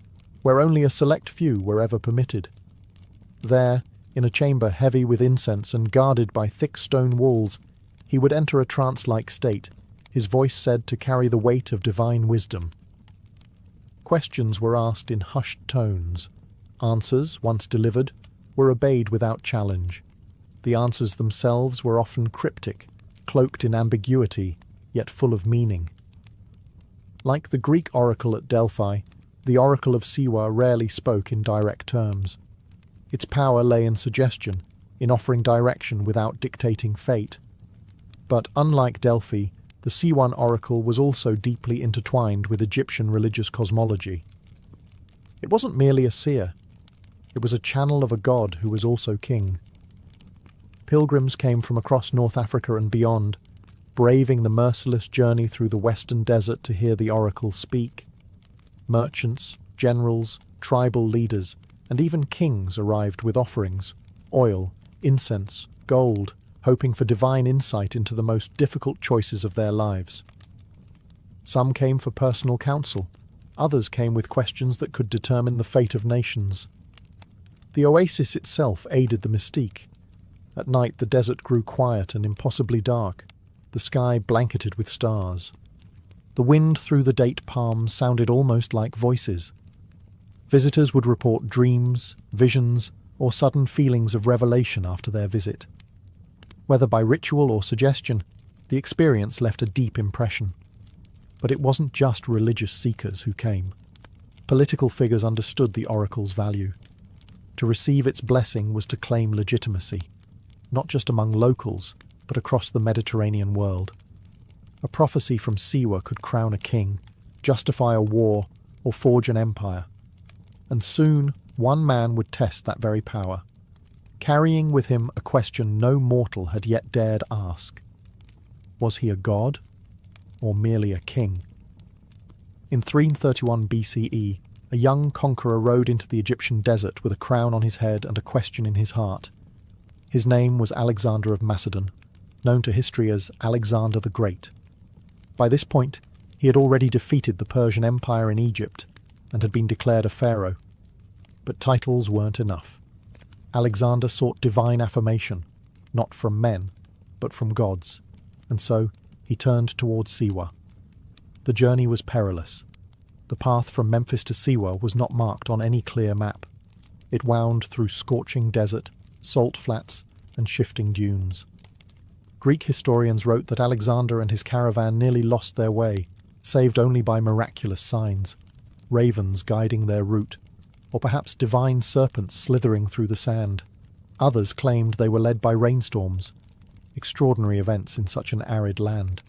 S1: where only a select few were ever permitted. There, in a chamber heavy with incense and guarded by thick stone walls, he would enter a trance-like state, his voice said to carry the weight of divine wisdom. Questions were asked in hushed tones. Answers, once delivered, were obeyed without challenge. The answers themselves were often cryptic, cloaked in ambiguity, yet full of meaning. Like the Greek oracle at Delphi, the oracle of Siwa rarely spoke in direct terms. Its power lay in suggestion, in offering direction without dictating fate. But unlike Delphi, the Siwan oracle was also deeply intertwined with Egyptian religious cosmology. It wasn't merely a seer. It was a channel of a god who was also king. Pilgrims came from across North Africa and beyond, braving the merciless journey through the western desert to hear the oracle speak. Merchants, generals, tribal leaders, and even kings arrived with offerings, oil, incense, gold, hoping for divine insight into the most difficult choices of their lives. Some came for personal counsel, others came with questions that could determine the fate of nations. The oasis itself aided the mystique. At night the desert grew quiet and impossibly dark, the sky blanketed with stars. The wind through the date palms sounded almost like voices. Visitors would report dreams, visions, or sudden feelings of revelation after their visit. Whether by ritual or suggestion, the experience left a deep impression. But it wasn't just religious seekers who came. Political figures understood the oracle's value. To receive its blessing was to claim legitimacy, not just among locals, but across the Mediterranean world. A prophecy from Siwa could crown a king, justify a war, or forge an empire. And soon, one man would test that very power, carrying with him a question no mortal had yet dared ask. Was he a god, or merely a king? In 331 BCE, a young conqueror rode into the Egyptian desert with a crown on his head and a question in his heart. His name was Alexander of Macedon, known to history as Alexander the Great. By this point, he had already defeated the Persian Empire in Egypt and had been declared a pharaoh. But titles weren't enough. Alexander sought divine affirmation, not from men, but from gods, and so he turned towards Siwa. The journey was perilous. The path from Memphis to Siwa was not marked on any clear map. It wound through scorching desert, salt flats, and shifting dunes. Greek historians wrote that Alexander and his caravan nearly lost their way, saved only by miraculous signs, ravens guiding their route, or perhaps divine serpents slithering through the sand. Others claimed they were led by rainstorms, extraordinary events in such an arid land.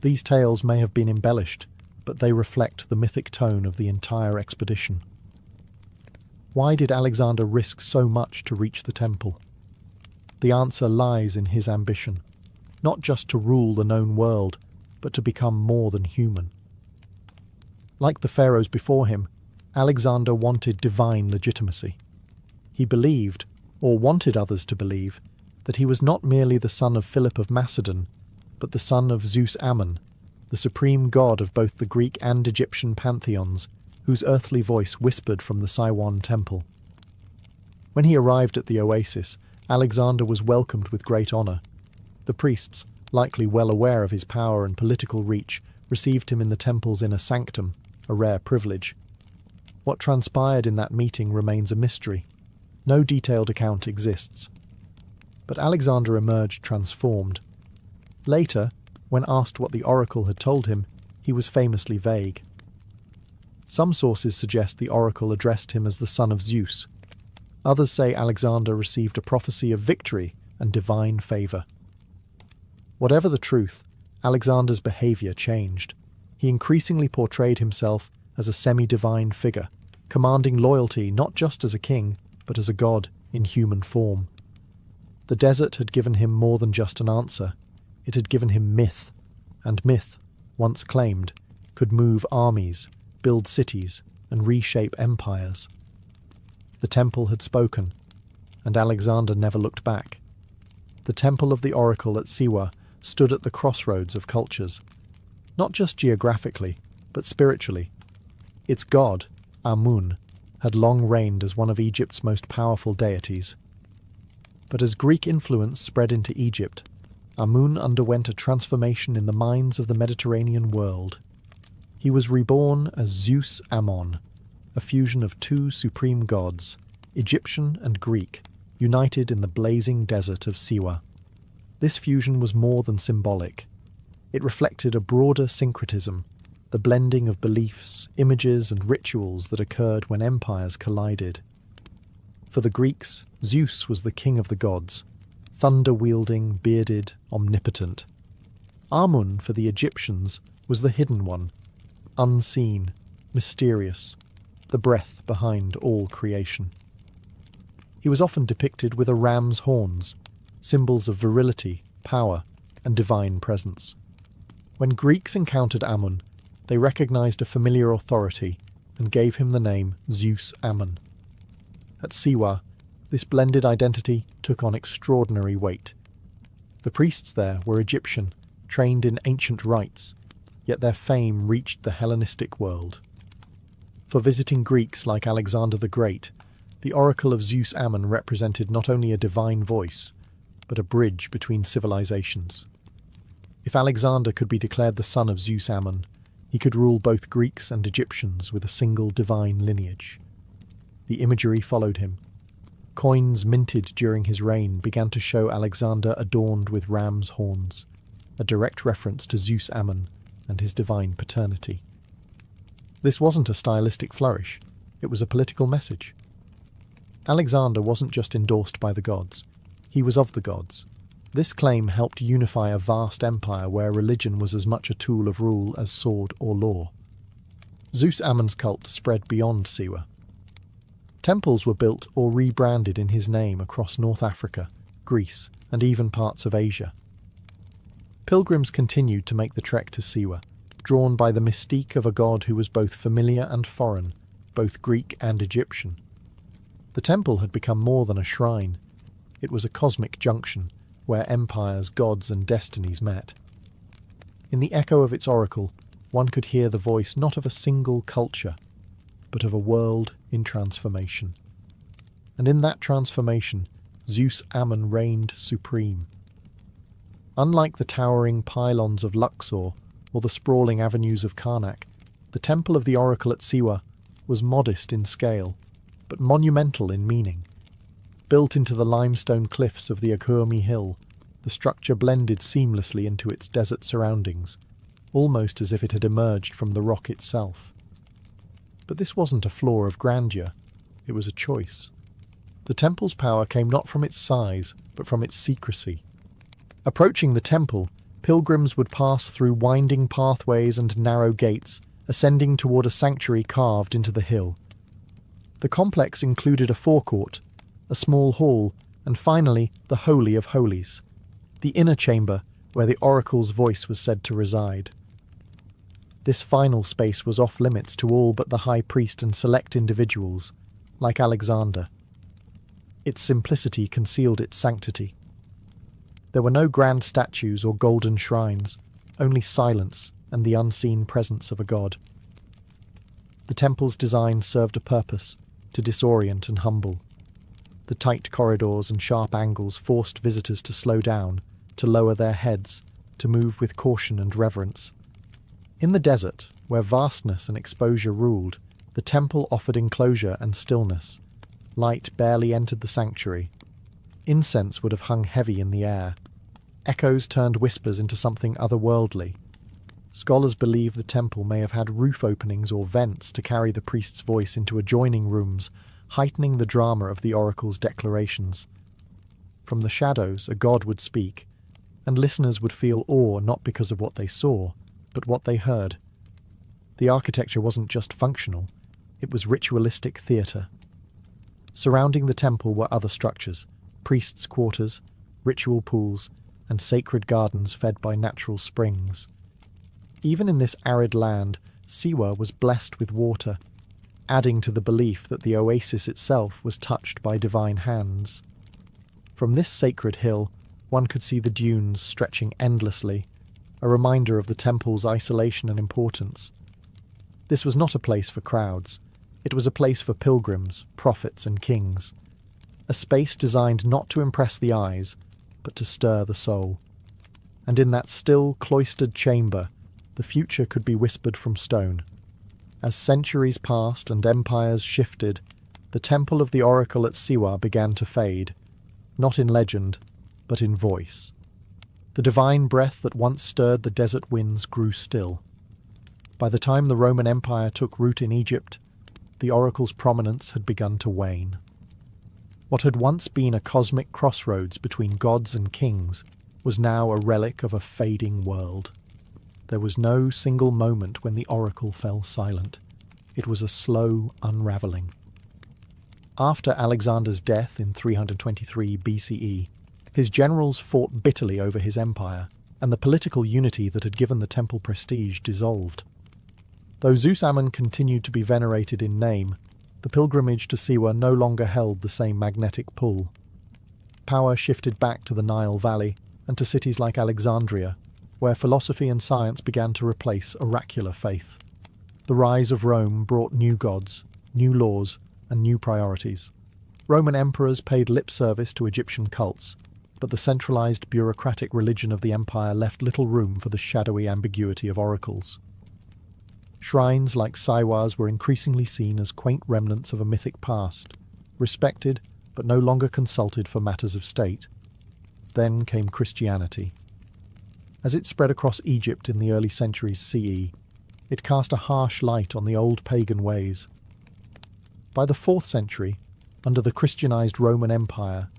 S1: These tales may have been embellished, but they reflect the mythic tone of the entire expedition. Why did Alexander risk so much to reach the temple? The answer lies in his ambition, not just to rule the known world, but to become more than human. Like the pharaohs before him, Alexander wanted divine legitimacy. He believed, or wanted others to believe, that he was not merely the son of Philip of Macedon, but the son of Zeus Ammon, the supreme god of both the Greek and Egyptian pantheons, whose earthly voice whispered from the Siwan temple. When he arrived at the oasis, Alexander was welcomed with great honour. The priests, likely well aware of his power and political reach, received him in the temple's inner sanctum, a rare privilege. What transpired in that meeting remains a mystery. No detailed account exists. But Alexander emerged transformed. Later, when asked what the oracle had told him, he was famously vague. Some sources suggest the oracle addressed him as the son of Zeus. Others say Alexander received a prophecy of victory and divine favour. Whatever the truth, Alexander's behaviour changed. He increasingly portrayed himself as a semi-divine figure, commanding loyalty not just as a king, but as a god in human form. The desert had given him more than just an answer. It had given him myth, and myth, once claimed, could move armies, build cities, and reshape empires. The temple had spoken, and Alexander never looked back. The temple of the oracle at Siwa stood at the crossroads of cultures, not just geographically, but spiritually. Its god, Amun, had long reigned as one of Egypt's most powerful deities. But as Greek influence spread into Egypt, Amun underwent a transformation in the minds of the Mediterranean world. He was reborn as Zeus Ammon, a fusion of two supreme gods, Egyptian and Greek, united in the blazing desert of Siwa. This fusion was more than symbolic. It reflected a broader syncretism, the blending of beliefs, images, and rituals that occurred when empires collided. For the Greeks, Zeus was the king of the gods, thunder-wielding, bearded, omnipotent. Amun, for the Egyptians, was the hidden one, unseen, mysterious, the breath behind all creation. He was often depicted with a ram's horns, symbols of virility, power, and divine presence. When Greeks encountered Ammon, they recognized a familiar authority and gave him the name Zeus Ammon. At Siwa, this blended identity took on extraordinary weight. The priests there were Egyptian, trained in ancient rites, yet their fame reached the Hellenistic world. For visiting Greeks like Alexander the Great, the oracle of Zeus Ammon represented not only a divine voice, but a bridge between civilizations. If Alexander could be declared the son of Zeus Ammon, he could rule both Greeks and Egyptians with a single divine lineage. The imagery followed him. Coins minted during his reign began to show Alexander adorned with ram's horns, a direct reference to Zeus Ammon and his divine paternity. This wasn't a stylistic flourish, it was a political message. Alexander wasn't just endorsed by the gods, he was of the gods. This claim helped unify a vast empire where religion was as much a tool of rule as sword or law. Zeus Ammon's cult spread beyond Siwa. Temples were built or rebranded in his name across North Africa, Greece, and even parts of Asia. Pilgrims continued to make the trek to Siwa, drawn by the mystique of a god who was both familiar and foreign, both Greek and Egyptian. The temple had become more than a shrine. It was a cosmic junction, where empires, gods, and destinies met. In the echo of its oracle, one could hear the voice not of a single culture, but of a world in transformation. And in that transformation, Zeus Ammon reigned supreme. Unlike the towering pylons of Luxor or the sprawling avenues of Karnak, the temple of the oracle at Siwa was modest in scale, but monumental in meaning. Built into the limestone cliffs of the Akurmi Hill, the structure blended seamlessly into its desert surroundings, almost as if it had emerged from the rock itself. But this wasn't a flaw of grandeur, it was a choice. The temple's power came not from its size, but from its secrecy. Approaching the temple, pilgrims would pass through winding pathways and narrow gates, ascending toward a sanctuary carved into the hill. The complex included a forecourt, a small hall, and finally the Holy of Holies, the inner chamber where the oracle's voice was said to reside. This final space was off-limits to all but the high priest and select individuals, like Alexander. Its simplicity concealed its sanctity. There were no grand statues or golden shrines, only silence and the unseen presence of a god. The temple's design served a purpose, to disorient and humble. The tight corridors and sharp angles forced visitors to slow down, to lower their heads, to move with caution and reverence. In the desert, where vastness and exposure ruled, the temple offered enclosure and stillness. Light barely entered the sanctuary. Incense would have hung heavy in the air. Echoes turned whispers into something otherworldly. Scholars believe the temple may have had roof openings or vents to carry the priest's voice into adjoining rooms, heightening the drama of the oracle's declarations. From the shadows, a god would speak, and listeners would feel awe not because of what they saw, but what they heard. The architecture wasn't just functional, it was ritualistic theatre. Surrounding the temple were other structures, priests' quarters, ritual pools, and sacred gardens fed by natural springs. Even in this arid land, Siwa was blessed with water, adding to the belief that the oasis itself was touched by divine hands. From this sacred hill, one could see the dunes stretching endlessly, a reminder of the temple's isolation and importance. This was not a place for crowds. It was a place for pilgrims, prophets, and kings. A space designed not to impress the eyes, but to stir the soul. And in that still, cloistered chamber, the future could be whispered from stone. As centuries passed and empires shifted, the temple of the oracle at Siwa began to fade, not in legend, but in voice. The divine breath that once stirred the desert winds grew still. By the time the Roman Empire took root in Egypt, the oracle's prominence had begun to wane. What had once been a cosmic crossroads between gods and kings was now a relic of a fading world. There was no single moment when the oracle fell silent. It was a slow unravelling. After Alexander's death in 323 BCE, His generals fought bitterly over his empire, and the political unity that had given the temple prestige dissolved. Though Zeus Ammon continued to be venerated in name, the pilgrimage to Siwa no longer held the same magnetic pull. Power shifted back to the Nile Valley and to cities like Alexandria, where philosophy and science began to replace oracular faith. The rise of Rome brought new gods, new laws, and new priorities. Roman emperors paid lip service to Egyptian cults, but the centralized bureaucratic religion of the empire left little room for the shadowy ambiguity of oracles. Shrines like Siwa's were increasingly seen as quaint remnants of a mythic past, respected but no longer consulted for matters of state. Then came Christianity. As it spread across Egypt in the early centuries CE, it cast a harsh light on the old pagan ways. By the 4th century, under the Christianized Roman Empire,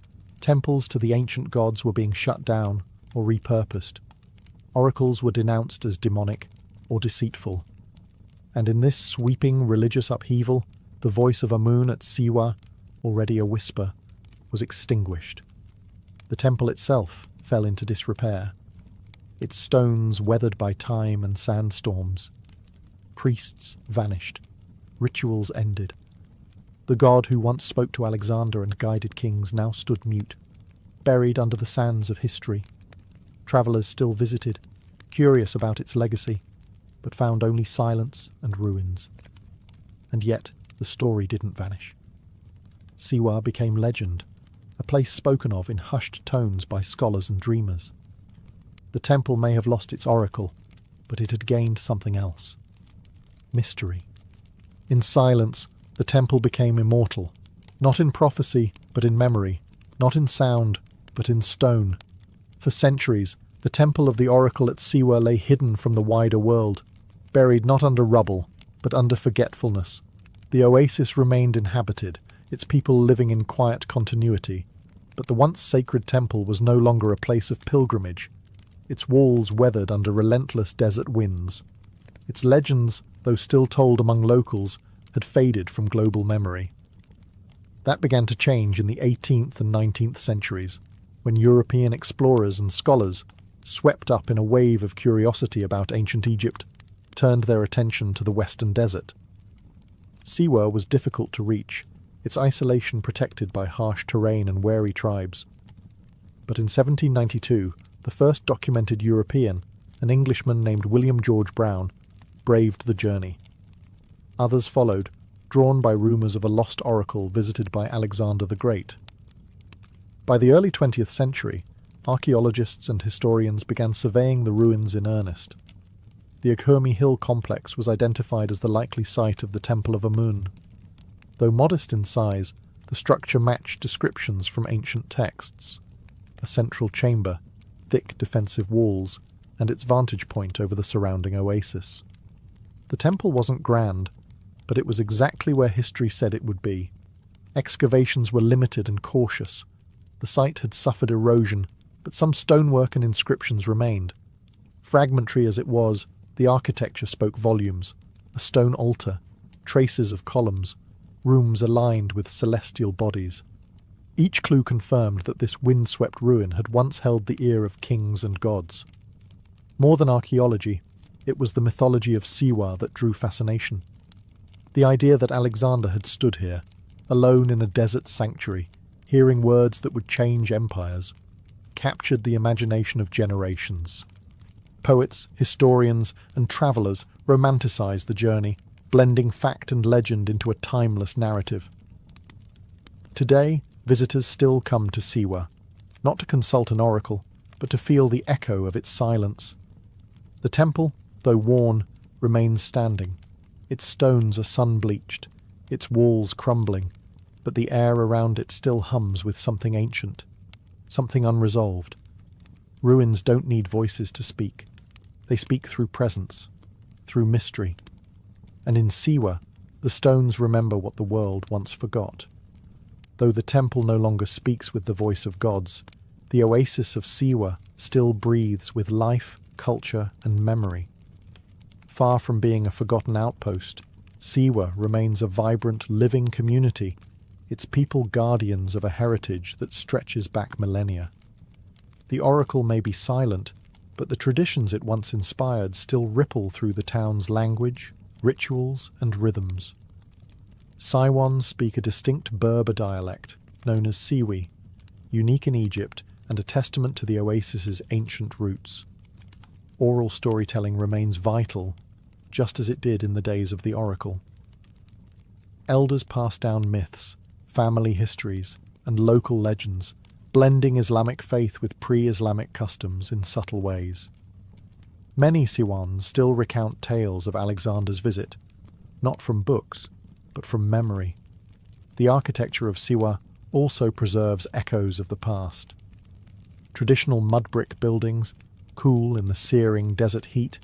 S1: temples to the ancient gods were being shut down or repurposed. Oracles were denounced as demonic or deceitful. And in this sweeping religious upheaval, the voice of Amun at Siwa, already a whisper, was extinguished. The temple itself fell into disrepair, its stones weathered by time and sandstorms. Priests vanished. Rituals ended. The god who once spoke to Alexander and guided kings now stood mute, buried under the sands of history. Travellers still visited, curious about its legacy, but found only silence and ruins. And yet the story didn't vanish. Siwa became legend, a place spoken of in hushed tones by scholars and dreamers. The temple may have lost its oracle, but it had gained something else. Mystery. In silence, the temple became immortal, not in prophecy, but in memory, not in sound, but in stone. For centuries, the temple of the oracle at Siwa lay hidden from the wider world, buried not under rubble, but under forgetfulness. The oasis remained inhabited, its people living in quiet continuity, but the once sacred temple was no longer a place of pilgrimage. Its walls weathered under relentless desert winds. Its legends, though still told among locals, had faded from global memory. That began to change in the 18th and 19th centuries, when European explorers and scholars, swept up in a wave of curiosity about ancient Egypt, turned their attention to the western desert. Siwa was difficult to reach, its isolation protected by harsh terrain and wary tribes. But in 1792, the first documented European, an Englishman named William George Brown, braved the journey. Others followed, drawn by rumours of a lost oracle visited by Alexander the Great. By the early 20th century, archaeologists and historians began surveying the ruins in earnest. The Akhurmi Hill complex was identified as the likely site of the Temple of Amun. Though modest in size, the structure matched descriptions from ancient texts. A central chamber, thick defensive walls, and its vantage point over the surrounding oasis. The temple wasn't grand, but it was exactly where history said it would be. Excavations were limited and cautious. The site had suffered erosion, but some stonework and inscriptions remained. Fragmentary as it was, the architecture spoke volumes. A stone altar, traces of columns, rooms aligned with celestial bodies. Each clue confirmed that this wind-swept ruin had once held the ear of kings and gods. More than archaeology, it was the mythology of Siwa that drew fascination. The idea that Alexander had stood here, alone in a desert sanctuary, hearing words that would change empires, captured the imagination of generations. Poets, historians, and travellers romanticized the journey, blending fact and legend into a timeless narrative. Today, visitors still come to Siwa, not to consult an oracle, but to feel the echo of its silence. The temple, though worn, remains standing. Its stones are sun-bleached, its walls crumbling, but the air around it still hums with something ancient, something unresolved. Ruins don't need voices to speak. They speak through presence, through mystery. And in Siwa, the stones remember what the world once forgot. Though the temple no longer speaks with the voice of gods, the oasis of Siwa still breathes with life, culture, and memory. Far from being a forgotten outpost, Siwa remains a vibrant, living community, its people guardians of a heritage that stretches back millennia. The oracle may be silent, but the traditions it once inspired still ripple through the town's language, rituals, and rhythms. Siwans speak a distinct Berber dialect, known as Siwi, unique in Egypt and a testament to the oasis's ancient roots. Oral storytelling remains vital, just as it did in the days of the oracle. Elders pass down myths, family histories, and local legends, blending Islamic faith with pre-Islamic customs in subtle ways. Many Siwans still recount tales of Alexander's visit, not from books, but from memory. The architecture of Siwa also preserves echoes of the past. Traditional mud brick buildings, cool in the searing desert heat,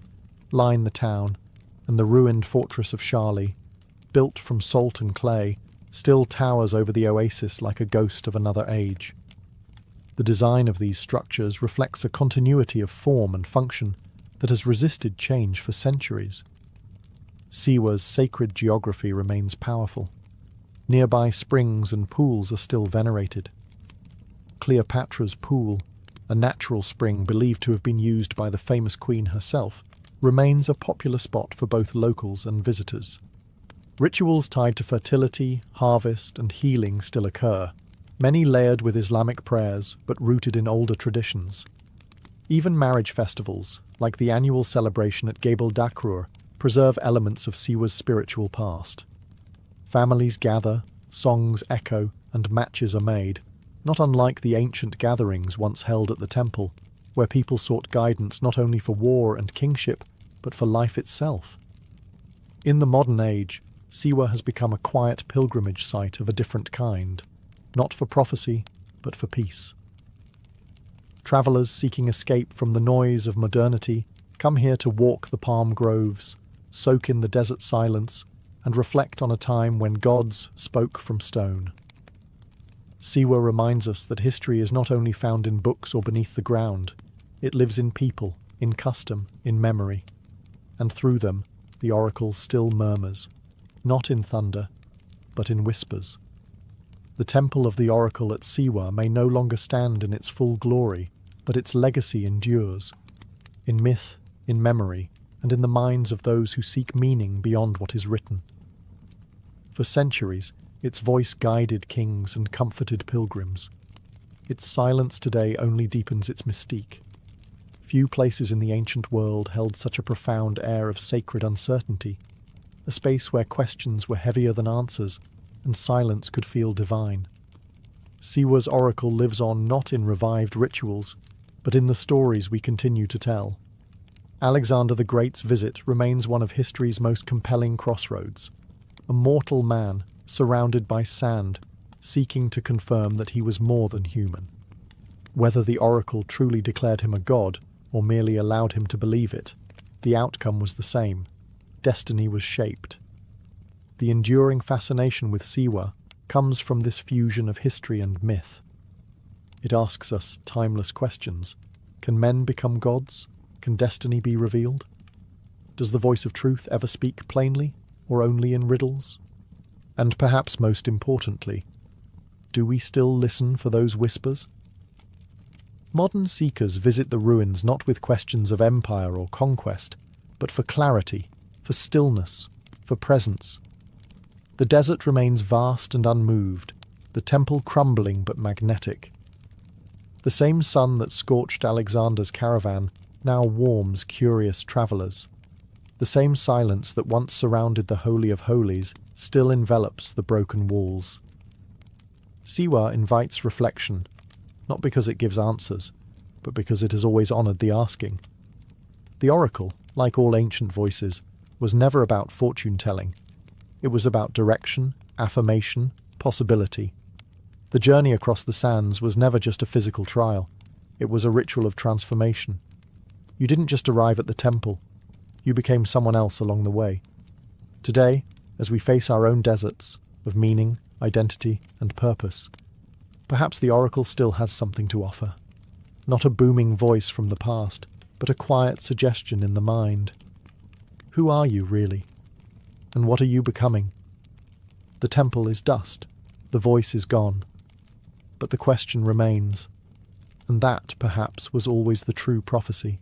S1: line the town, and the ruined fortress of Shali, built from salt and clay, still towers over the oasis like a ghost of another age. The design of these structures reflects a continuity of form and function that has resisted change for centuries. Siwa's sacred geography remains powerful. Nearby springs and pools are still venerated. Cleopatra's Pool, a natural spring believed to have been used by the famous queen herself, remains a popular spot for both locals and visitors. Rituals tied to fertility, harvest, and healing still occur, many layered with Islamic prayers but rooted in older traditions. Even marriage festivals, like the annual celebration at Gebel Dakrur, preserve elements of Siwa's spiritual past. Families gather, songs echo, and matches are made, not unlike the ancient gatherings once held at the temple, where people sought guidance not only for war and kingship, but for life itself. In the modern age, Siwa has become a quiet pilgrimage site of a different kind, not for prophecy, but for peace. Travellers seeking escape from the noise of modernity come here to walk the palm groves, soak in the desert silence, and reflect on a time when gods spoke from stone. Siwa reminds us that history is not only found in books or beneath the ground, it lives in people, in custom, in memory. And through them, the oracle still murmurs, not in thunder, but in whispers. The temple of the oracle at Siwa may no longer stand in its full glory, but its legacy endures, in myth, in memory, and in the minds of those who seek meaning beyond what is written. For centuries, its voice guided kings and comforted pilgrims. Its silence today only deepens its mystique. Few places in the ancient world held such a profound air of sacred uncertainty, a space where questions were heavier than answers, and silence could feel divine. Siwa's oracle lives on not in revived rituals, but in the stories we continue to tell. Alexander the Great's visit remains one of history's most compelling crossroads. A mortal man, surrounded by sand, seeking to confirm that he was more than human. Whether the oracle truly declared him a god, or merely allowed him to believe it, the outcome was the same. Destiny was shaped. The enduring fascination with Siwa comes from this fusion of history and myth. It asks us timeless questions. Can men become gods? Can destiny be revealed? Does the voice of truth ever speak plainly, or only in riddles? And perhaps most importantly, do we still listen for those whispers? Modern seekers visit the ruins not with questions of empire or conquest, but for clarity, for stillness, for presence. The desert remains vast and unmoved, the temple crumbling but magnetic. The same sun that scorched Alexander's caravan now warms curious travellers. The same silence that once surrounded the Holy of Holies still envelops the broken walls. Siwa invites reflection, not because it gives answers, but because it has always honoured the asking. The oracle, like all ancient voices, was never about fortune-telling. It was about direction, affirmation, possibility. The journey across the sands was never just a physical trial. It was a ritual of transformation. You didn't just arrive at the temple. You became someone else along the way. Today, as we face our own deserts of meaning, identity, and purpose, perhaps the oracle still has something to offer. Not a booming voice from the past, but a quiet suggestion in the mind. Who are you, really? And what are you becoming? The temple is dust. The voice is gone. But the question remains. And that, perhaps, was always the true prophecy.